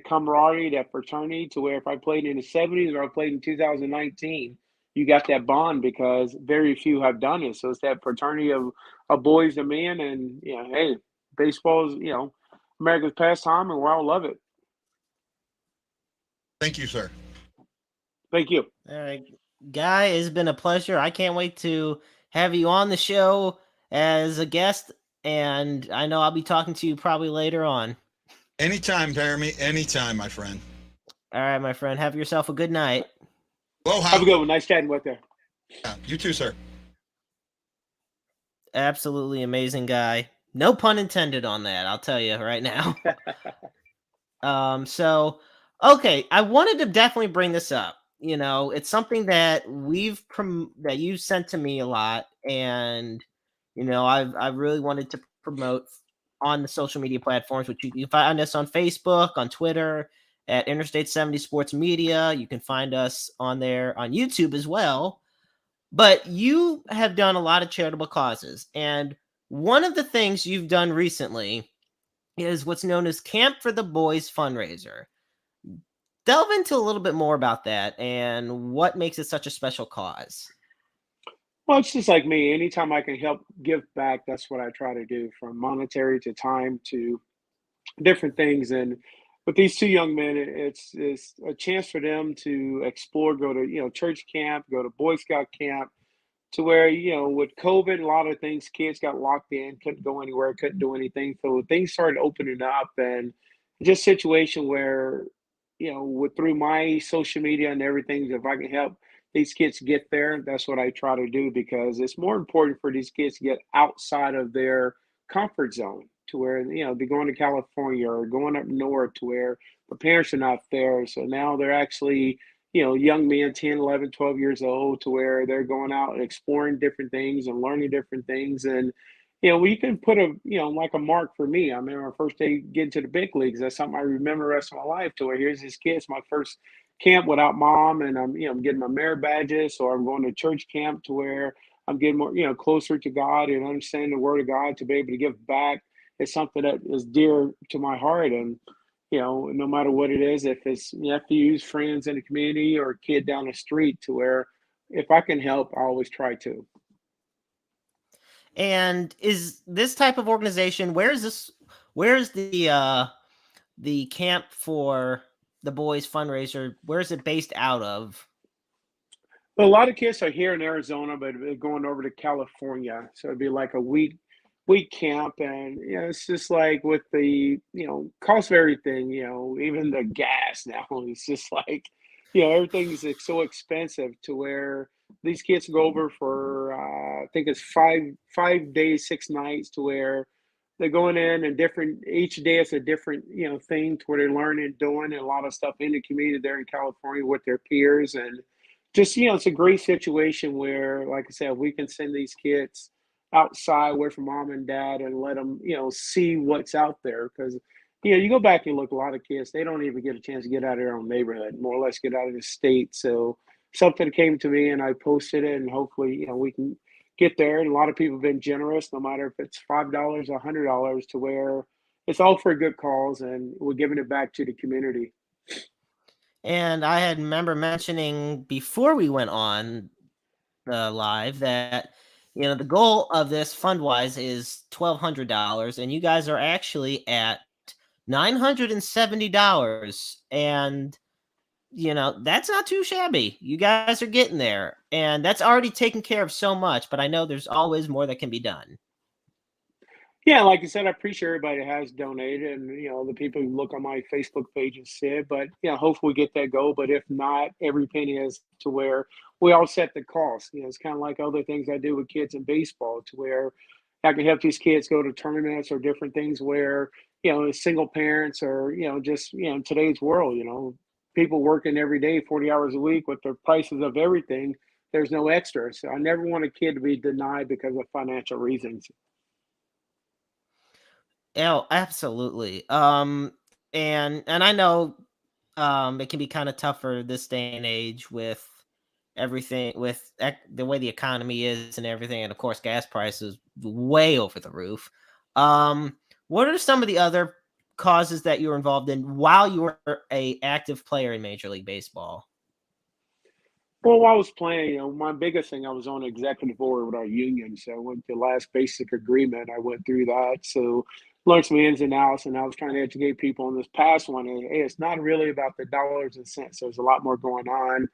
camaraderie, that fraternity to where if I played in the 70s or I played in 2019, you got that bond because very few have done it. So it's that fraternity of boys and men. And, hey, baseball is, America's pastime, and we all love it. Thank you, sir. Thank you. All right, Guy, it's been a pleasure. I can't wait to have you on the show as a guest, and I know I'll be talking to you probably later on. Anytime, Jeremy. Anytime, my friend. All right, my friend. Have yourself a good night. Have a Aloha. good one. Nice chatting with you. Yeah, you too, sir. Absolutely amazing guy. No pun intended on that, I'll tell you right now. So okay, I wanted to definitely bring this up. You know, it's something that that you sent to me a lot, and you know, I've really wanted to promote on the social media platforms, which you can find us on Facebook, on Twitter, at Interstate 70 Sports Media. You can find us on there on YouTube as well. But you have done a lot of charitable causes, and one of the things you've done recently is what's known as Camp for the Boys fundraiser. Delve into a little bit more about that and what makes it such a special cause. Well, it's just like me. Anytime I can help give back, that's what I try to do, from monetary to time to different things. And with these two young men, it's a chance for them to explore, go to church camp, go to Boy Scout camp, to where with COVID, a lot of things, kids got locked in, couldn't go anywhere, couldn't do anything. So things started opening up, and just situation where with through my social media and everything, if I can help these kids get there, that's what I try to do, because it's more important for these kids to get outside of their comfort zone, to where they're going to California or going up north, to where the parents are not there. So now they're actually young men, 10, 11, 12 years old, to where they're going out and exploring different things and learning different things. And, we can put like a mark for me. I remember my first day getting to the big leagues. That's something I remember the rest of my life, to where here's this kid. It's my first camp without mom. And I'm getting my merit badges, or I'm going to church camp, to where I'm getting more, closer to God and understanding the word of God, to be able to give back. It's something that is dear to my heart. And, no matter what it is, if it's nephews, friends in the community, or a kid down the street, to where if I can help, I always try to. And is this type of organization, where is the camp for the boys fundraiser, where is it based out of? But a lot of kids are here in Arizona, but they're going over to California. So it'd be like a week camp. And it's just like with the cost of everything, even the gas now, it's just like everything is so expensive, to where these kids go over for I think it's 5 days, 6 nights, to where they're going in, and different each day is a different thing, to where they're learning and doing a lot of stuff in the community there in California with their peers. And just it's a great situation where, like I said, we can send these kids outside, away from mom and dad, and let them see what's out there. Because you go back and look, a lot of kids, they don't even get a chance to get out of their own neighborhood, more or less get out of the state. So something came to me, and I posted it, and hopefully we can get there. And a lot of people have been generous, no matter if it's $5 or $100, to where it's all for a good cause, and we're giving it back to the community. And I had remember mentioning before we went on live that the goal of this Fundwise is $1,200, and you guys are actually at $970, and that's not too shabby. You guys are getting there, and that's already taken care of so much. But I know there's always more that can be done. Yeah, like I said, I appreciate everybody that has donated, and the people who look on my Facebook page and see it. But hopefully we get that goal. But if not, every penny is, to where we all set the cost. It's kind of like other things I do with kids in baseball, to where I can help these kids go to tournaments or different things where single parents, or just in today's world, people working every day 40 hours a week with the prices of everything. There's no extra. So I never want a kid to be denied because of financial reasons. Oh, absolutely. And I know it can be kind of tougher this day and age with everything, with the way the economy is and everything, and of course gas prices way over the roof. Um, what are some of the other causes that you were involved in while you were a active player in Major League Baseball? Well, while I was playing, my biggest thing, I was on the executive board with our union. So I went to the last basic agreement. I went through that. So learned some ins and outs, and I was trying to educate people on this past one. And, hey, it's not really about the dollars and cents. There's a lot more going on.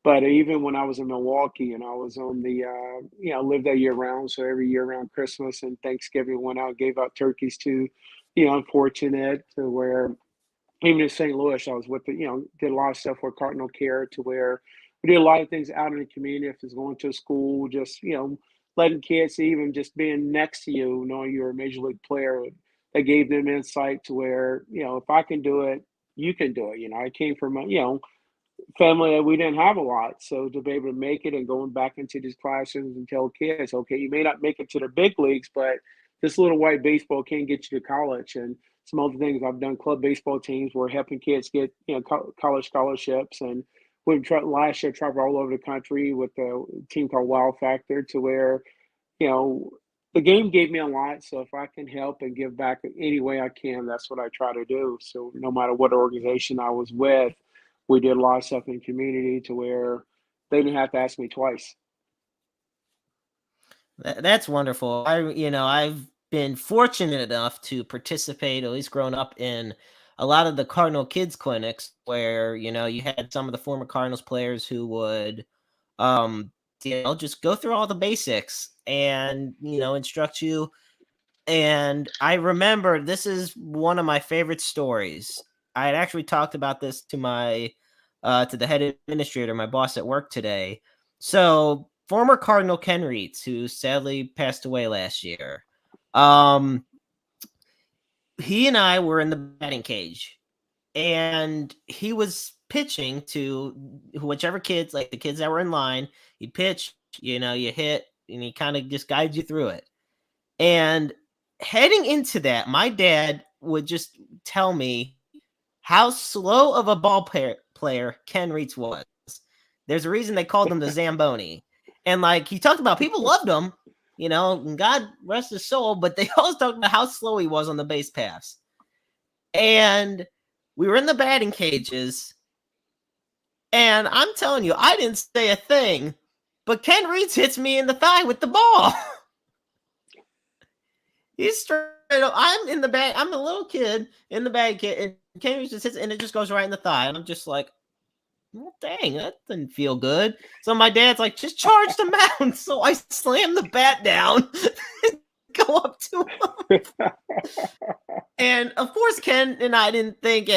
But even when I was in Milwaukee, and I was on the, I lived there year round. So every year around Christmas and Thanksgiving, went out, gave out turkeys to, unfortunate, to where even in St. Louis, I was with the, did a lot of stuff with Cardinal Care, to where we did a lot of things out in the community. If it's going to a school, just letting kids, even just being next to you, knowing you're a major league player, that gave them insight to where if I can do it, you can do it. I came from a family that we didn't have a lot. So to be able to make it and going back into these classrooms and tell kids, okay, you may not make it to the big leagues, but this little white baseball can get you to college. And some other things I've done, club baseball teams where helping kids get college scholarships, and we've tried last year traveled all over the country with a team called Wow Factor to where you know the game gave me a lot. So if I can help and give back in any way I can, that's what I try to do. So no matter what organization I was with, we did a lot of stuff in the community to where they didn't have to ask me twice. That's wonderful. I've been fortunate enough to participate, at least grown up in a lot of the Cardinal kids clinics where, you had some of the former Cardinals players who would, just go through all the basics and, instruct you. And I remember this is one of my favorite stories. I had actually talked about this to to the head administrator, my boss at work today. So former Cardinal Ken Reitz, who sadly passed away last year, he and I were in the batting cage, and he was pitching to whichever kids, like the kids that were in line. He'd pitch, you hit, and he kind of just guides you through it. And heading into that, my dad would just tell me how slow of a player Ken Reitz was. There's a reason they called him the Zamboni. And he talked about people loved him, and God rest his soul, but they always talked about how slow he was on the base paths. And we were in the batting cages, and I'm telling you, I didn't say a thing, but Ken Reitz hits me in the thigh with the ball. He's straight up. I'm in the bag. I'm a little kid in the bag, and Ken Reitz just hits, and it just goes right in the thigh. And I'm just like, well, dang, that didn't feel good. So my dad's like, just charge the mound. So I slam the bat down, go up to him. And of course, Ken and I didn't think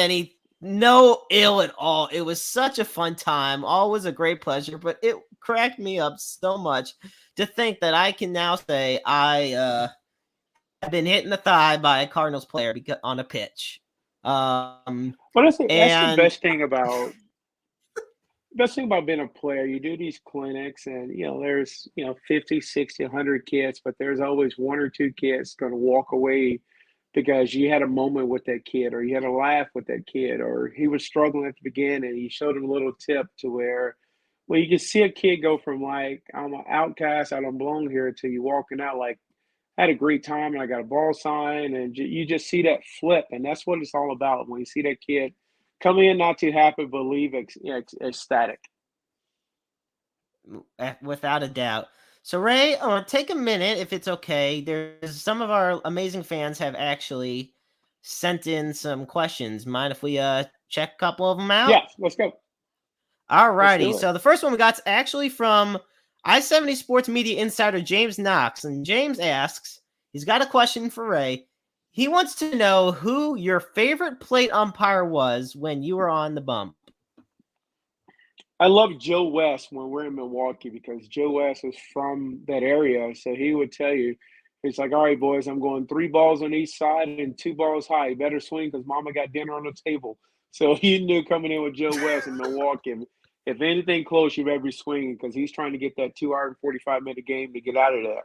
no ill at all. It was such a fun time. Always a great pleasure, but it cracked me up so much to think that I can now say I've been hit in the thigh by a Cardinals player on a pitch. Well, that's the best thing about being a player. You do these clinics, and there's 50, 60, 100 kids, but there's always one or two kids going to walk away because you had a moment with that kid, or you had a laugh with that kid, or he was struggling at the beginning and you showed him a little tip to where you can see a kid go from like, I'm an outcast, I don't belong here, to you walking out like, I had a great time and I got a ball sign, and you just see that flip. And that's what it's all about when you see that kid come in not too happy but leave ecstatic. Without a doubt. So Ray, take a minute if it's okay. There's some of our amazing fans have actually sent in some questions. Mind if we check a couple of them out? Yeah, let's go. All righty. So the first one we got is actually from I-70 Sports Media Insider James Knox. And James asks, he's got a question for Ray. He wants to know who your favorite plate umpire was when you were on the bump. I love Joe West when we're in Milwaukee, because Joe West is from that area. So he would tell you, he's like, all right, boys, I'm going 3 balls on each side and 2 balls high. You better swing because mama got dinner on the table. So he knew coming in with Joe West in Milwaukee, if anything close, you better be swinging, because he's trying to get that 2-hour and 45-minute game to get out of there.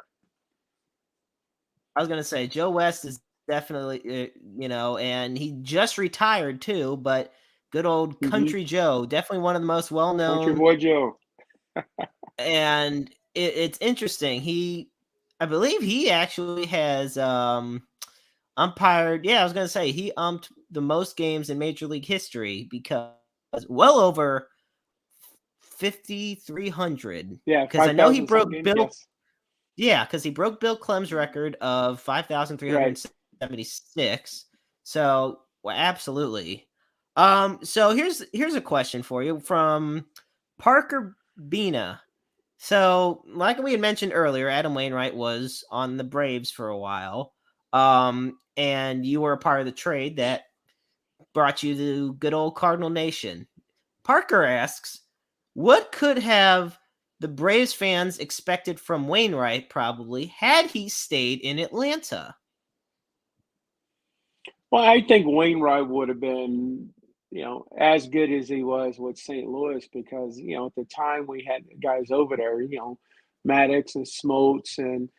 I was going to say, Joe West is definitely, and he just retired too, but good old Country Joe, definitely one of the most well-known. Country Boy Joe. And it's interesting. I believe he actually has umpired. Yeah, I was going to say he umped the most games in Major League history, because well over 5,300. Yeah, because I know he broke games, Bill. Yes. Yeah, because he broke Bill Clem's record of 5,376. So, well, absolutely. So here's a question for you from Parker Bina. So, like we had mentioned earlier, Adam Wainwright was on the Braves for a while. And you were a part of the trade that brought you to good old Cardinal Nation. Parker asks, What could have the Braves fans expected from Wainwright probably had he stayed in Atlanta? Well, I think Wainwright would have been, as good as he was with St. Louis because, at the time we had guys over there, Maddox and Smotes and,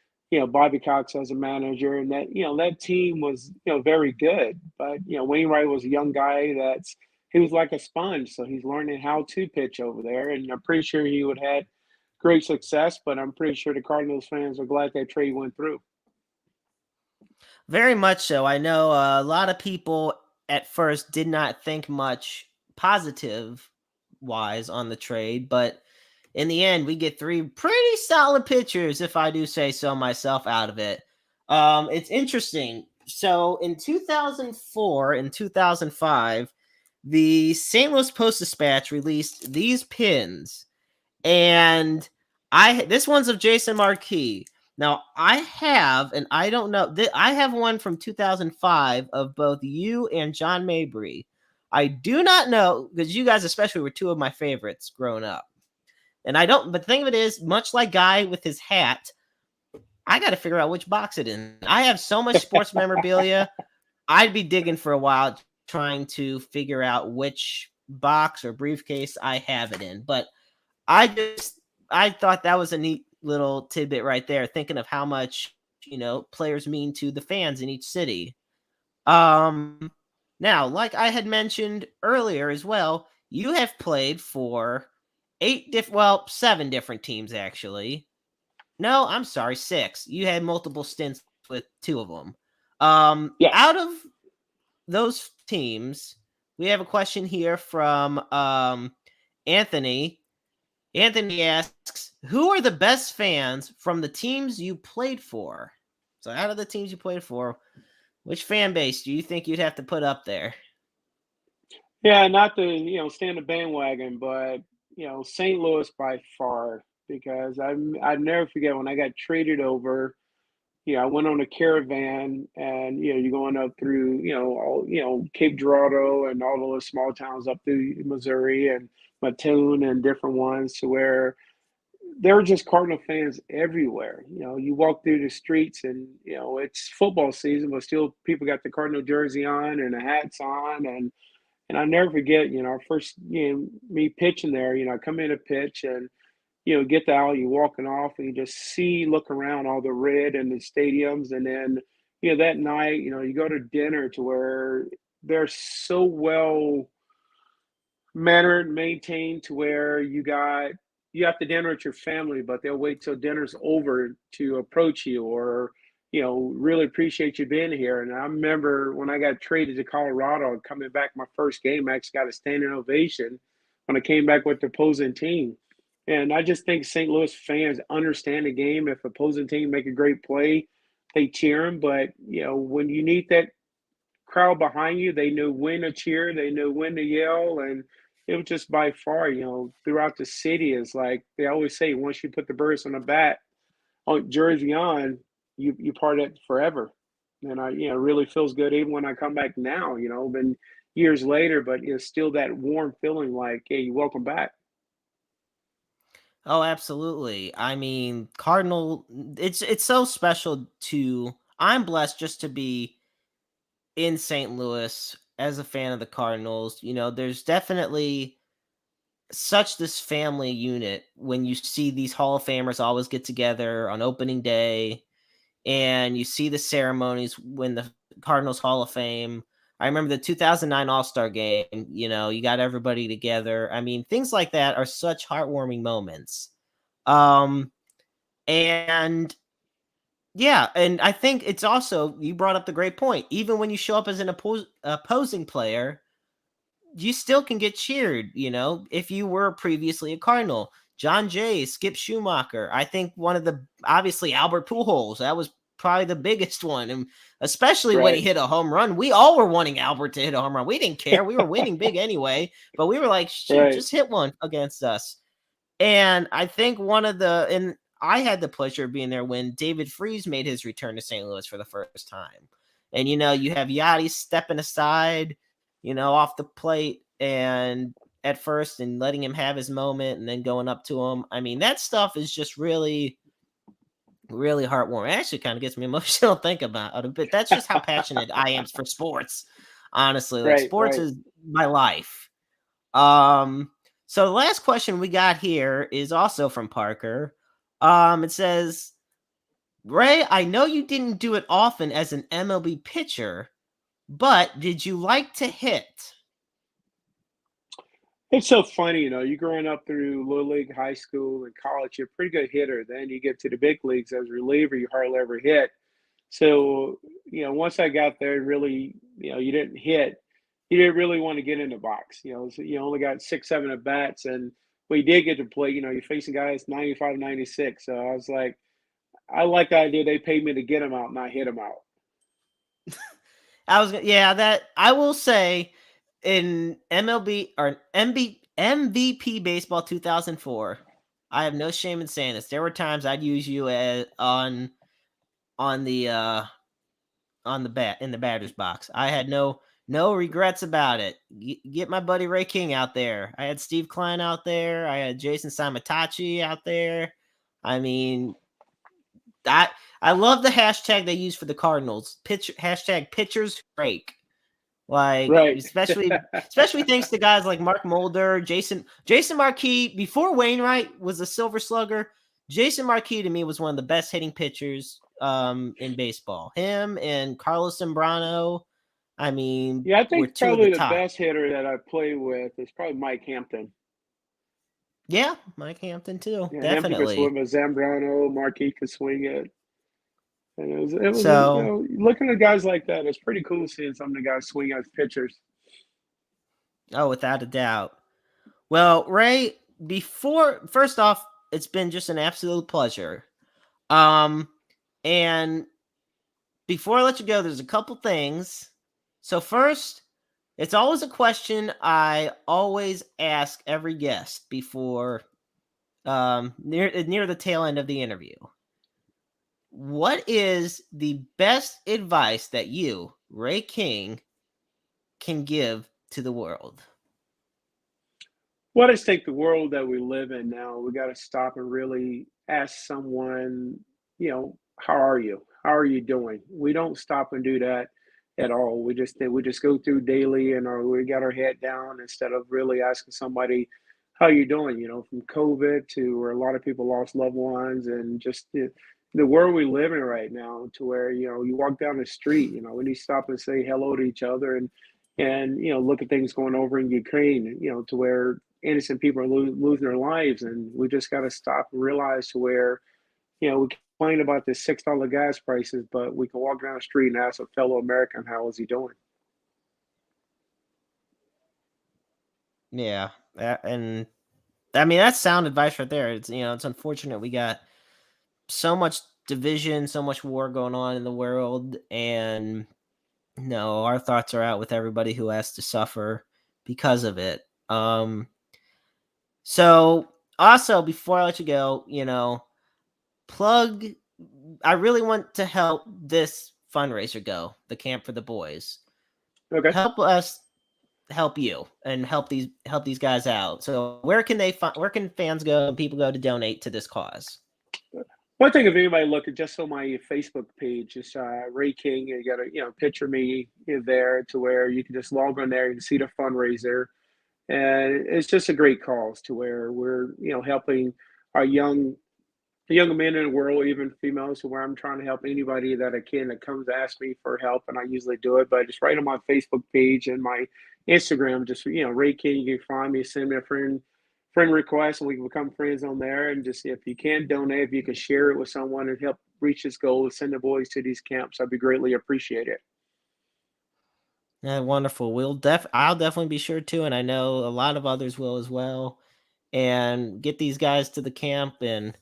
Bobby Cox as a manager. And that team was, very good. But, Wainwright was a young guy he was like a sponge. So he's learning how to pitch over there. And I'm pretty sure he would have had great success, but I'm pretty sure the Cardinals fans are glad that trade went through. Very much so. I know a lot of people at first did not think much positive wise on the trade, but in the end, we get three pretty solid pitchers, if I do say so myself, out of it. It's interesting. So in 2004 and 2005, the St. Louis Post-Dispatch released these pins, and this one's of Jason Marquis. Now I have, and I don't know, I have one from 2005 of both you and John Mabry. I do not know, because you guys especially were two of my favorites growing up. And I don't, but the thing of it is, much like Guy with his hat, I got to figure out which box it in. I have so much sports memorabilia. I'd be digging for a while trying to figure out which box or briefcase I have it in. But I thought that was a neat little tidbit right there, thinking of how much, players mean to the fans in each city. Now, like I had mentioned earlier as well, you have played for 7 different teams actually. No, I'm sorry, 6. You had multiple stints with 2 of them. Yes. Out of those teams, we have a question here from Anthony. Anthony asks, who are the best fans from the teams you played for? So out of the teams you played for, which fan base do you think you'd have to put up there? Yeah, not to, stay on the bandwagon, but, St. Louis by far, because I'd never forget when I got traded over, I went on a caravan and, you're going up through, Cape Girardeau and all those small towns up through Missouri and Mattoon and different ones to where there were just Cardinal fans everywhere. You walk through the streets and, it's football season, but still people got the Cardinal jersey on and the hats on. And I never forget, our first, me pitching there, I come in a pitch and, get the out, you walking off and you just look around all the red and the stadiums. And then, that night, you go to dinner to where they're so well mannered, maintained to where you have to dinner with your family, but they'll wait till dinner's over to approach you or, really appreciate you being here. And I remember when I got traded to Colorado, coming back my first game, I actually got a standing ovation when I came back with the opposing team. And I just think St. Louis fans understand the game. If opposing team make a great play, they cheer them. But when you need that crowd behind you, they know when to cheer, they know when to yell, and it was just by far, throughout the city is like they always say, once you put the birds on the bat on jersey on, you part it forever. And I, really feels good even when I come back now, been years later, but it's still that warm feeling like, hey, you welcome back. Oh, absolutely. I mean, Cardinal, it's so special to. I'm blessed just to be in St. Louis as a fan of the Cardinals. There's definitely such this family unit when you see these Hall of Famers always get together on opening day and you see the ceremonies when the Cardinals Hall of Fame. I remember the 2009 All-Star game, you got everybody together. I mean, things like that are such heartwarming moments. And yeah, and I think it's also, you brought up the great point. Even when you show up as an opposing player, you still can get cheered, if you were previously a Cardinal. John Jay, Skip Schumacher. I think one of the, obviously Albert Pujols, that was probably the biggest one. And especially when he Right. hit a home run, we all were wanting Albert to hit a home run. We didn't care. We were winning big anyway, but we were like, shoot, Right. just hit one against us. And I think and I had the pleasure of being there when David Freese made his return to St. Louis for the first time. And, you have Yachty stepping aside, off the plate. And at first and letting him have his moment and then going up to him. I mean, that stuff is just really, really heartwarming. It actually kind of gets me emotional to think about it, but that's just how passionate I am for sports. Honestly, like Right, sports right. is my life. So the last question we got here is also from Parker. It says, Ray, I know you didn't do it often as an MLB pitcher, but did you like to hit? It's so funny, you growing up through little league, high school, and college, you're a pretty good hitter. Then you get to the big leagues as a reliever, you hardly ever hit. So, once I got there, really, you didn't hit. You didn't really want to get in the box. So you only got 6, 7 at bats, and we did get to play. You're facing guys 95, 96. So I was like, I like the idea they paid me to get them out, not hit them out. That I will say in MLB or MVP baseball 2004. I have no shame in saying this. There were times I'd use you on the bat in the batter's box. I had no regrets about it. Get my buddy Ray King out there. I had Steve Klein out there. I had Jason Samatachi out there. I mean, I love the hashtag they use for the Cardinals. Hashtag pitchers break. Like Right. especially thanks to guys like Mark Mulder, Jason Marquis. Before Wainwright was a Silver Slugger, Jason Marquis to me was one of the best hitting pitchers in baseball. Him and Carlos Zambrano, I mean, Yeah, I were think two of the probably the top. best hitter that I played with is probably Mike Hampton. Yeah, Mike Hampton too, Yeah, Hampton could definitely. swim it. Zambrano, Marquis could swing it. And it was So, looking at guys like that, it's pretty cool seeing some of the guys swing as pitchers. oh, without a doubt. Well, Ray, first off, it's been just an absolute pleasure. And before I let you go, there's a couple things. So first, it's always a question I always ask every guest before near the tail end of the interview. What is the best advice that you, Ray King, can give to the world? Well, I just think the world that we live in now, we got to stop and really ask someone, how are you? How are you doing? We don't stop and do that at all. We just go through daily and we got our head down instead of really asking somebody how you doing. From COVID to where a lot of people lost loved ones, and just the world we live in right now, to where you walk down the street, we need to stop and say hello to each other, and look at things going over in Ukraine, to where innocent people are losing their lives, and we just got to stop and realize to where we complain about the $6 gas prices, but we can walk down the street and ask a fellow American how is he doing. Yeah, and I mean that's sound advice right there. It's unfortunate we got so much division, so much war going on in the world, and no, our thoughts are out with everybody who has to suffer because of it. So also before I let you go, plug. I really want to help this fundraiser go, the Camp for the Boys. Okay. Help us help you and help these guys out. So where can fans go and people go to donate to this cause? One thing, if anybody look at just on my Facebook page, just Ray King, you got a picture me there, to where you can just log on there and see the fundraiser. And it's just a great cause, to where we're helping our young men in the world, even females, to where I'm trying to help anybody that I can that comes to ask me for help, and I usually do it. But just right on my Facebook page and my Instagram, just Ray King, you can find me, send me a friend request, and we can become friends on there. And just, if you can donate, if you can share it with someone and help reach this goal to send the boys to these camps, I'd be greatly appreciated. Yeah, wonderful. I'll definitely be sure to, and I know a lot of others will as well. And get these guys to the camp and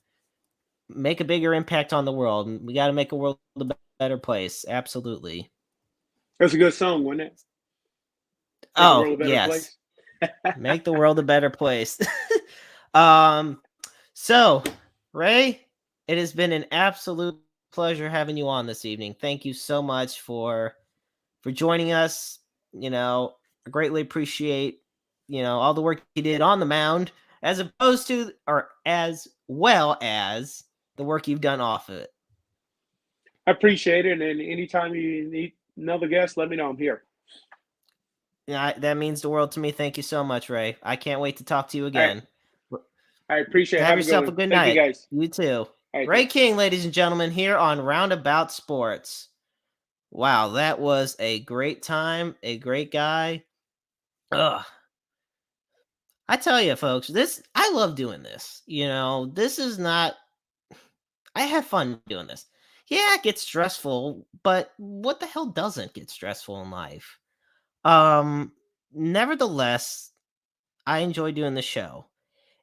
make a bigger impact on the world. We got to make a world a better place. Absolutely. That's a good song, wasn't it? Make the Oh, world a better yes. place. Make the world a better place. um, so Ray, it has been an absolute pleasure having you on this evening. Thank you so much for joining us. I greatly appreciate all the work he did on the mound, as opposed to, or as well as, the work you've done off of it. I appreciate it. And anytime you need another guest, let me know. I'm here. Yeah, that means the world to me. Thank you so much, Ray. I can't wait to talk to you All right. again. I appreciate it. Have Have a good yourself a one. good Thank you, night. guys. You too. All right, Ray thanks. King, ladies and gentlemen, here on Roundabout Sports. Wow, that was a great time. A great guy. Ugh. I tell you, folks, I love doing this. This is not. I have fun doing this. Yeah, it gets stressful, but what the hell doesn't get stressful in life? Um, Nevertheless, I enjoy doing the show.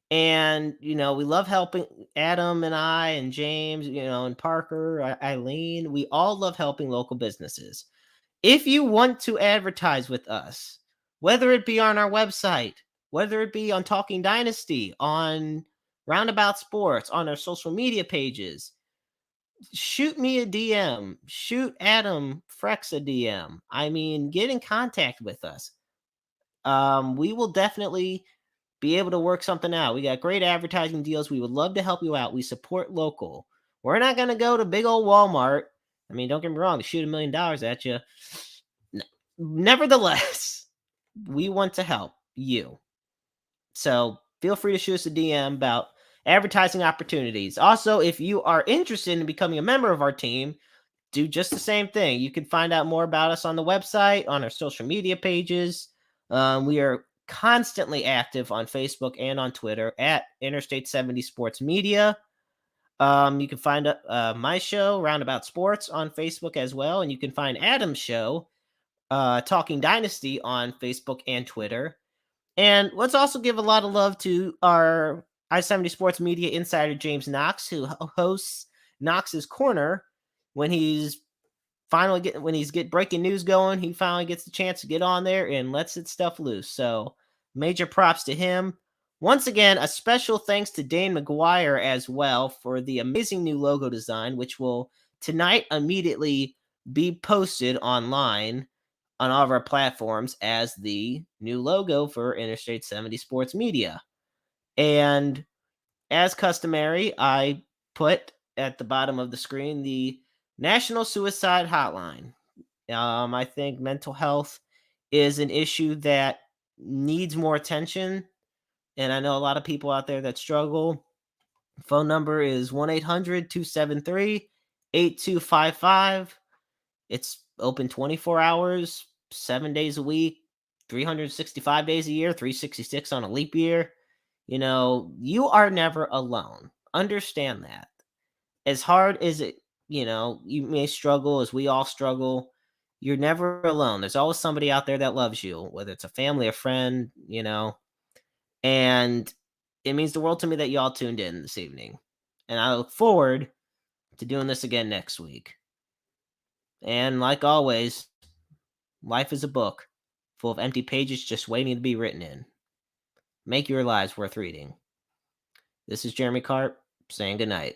And, we love helping Adam and I and James, and Parker, Eileen. We all love helping local businesses. If you want to advertise with us, whether it be on our website, whether it be on Talking Dynasty, on Roundabout Sports, on our social media pages, shoot me a DM, shoot Adam Frex a DM. I mean, get in contact with us. We will definitely be able to work something out. We got great advertising deals. We would love to help you out. We support local. We're not going to go to big old Walmart. I mean, don't get me wrong, to shoot $1 million at you. Nevertheless, we want to help you. So feel free to shoot us a DM about advertising opportunities. Also, if you are interested in becoming a member of our team, do just the same thing. You can find out more about us on the website, on our social media pages. We are constantly active on Facebook and on Twitter at Interstate 70 Sports Media. You can find my show, Roundabout Sports, on Facebook as well. And you can find Adam's show, Talking Dynasty, on Facebook and Twitter. And let's also give a lot of love to our I-70 Sports Media insider, James Knox, who hosts Knox's Corner when he's breaking news going. He finally gets the chance to get on there and lets its stuff loose. So major props to him. Once again, a special thanks to Dane McGuire as well for the amazing new logo design, which will tonight immediately be posted online on all of our platforms as the new logo for Interstate 70 Sports Media. And as customary, I put at the bottom of the screen the National Suicide Hotline. I think mental health is an issue that needs more attention. And I know a lot of people out there that struggle. Phone number is 1-800-273-8255. It's open 24 hours, 7 days a week, 365 days a year, 366 on a leap year. You are never alone. Understand that. As hard as you may struggle, as we all struggle, you're never alone. There's always somebody out there that loves you, whether it's a family, a friend, and it means the world to me that y'all tuned in this evening. And I look forward to doing this again next week. And like always, life is a book full of empty pages just waiting to be written in. Make your lives worth reading. This is Jeremy Carp saying goodnight.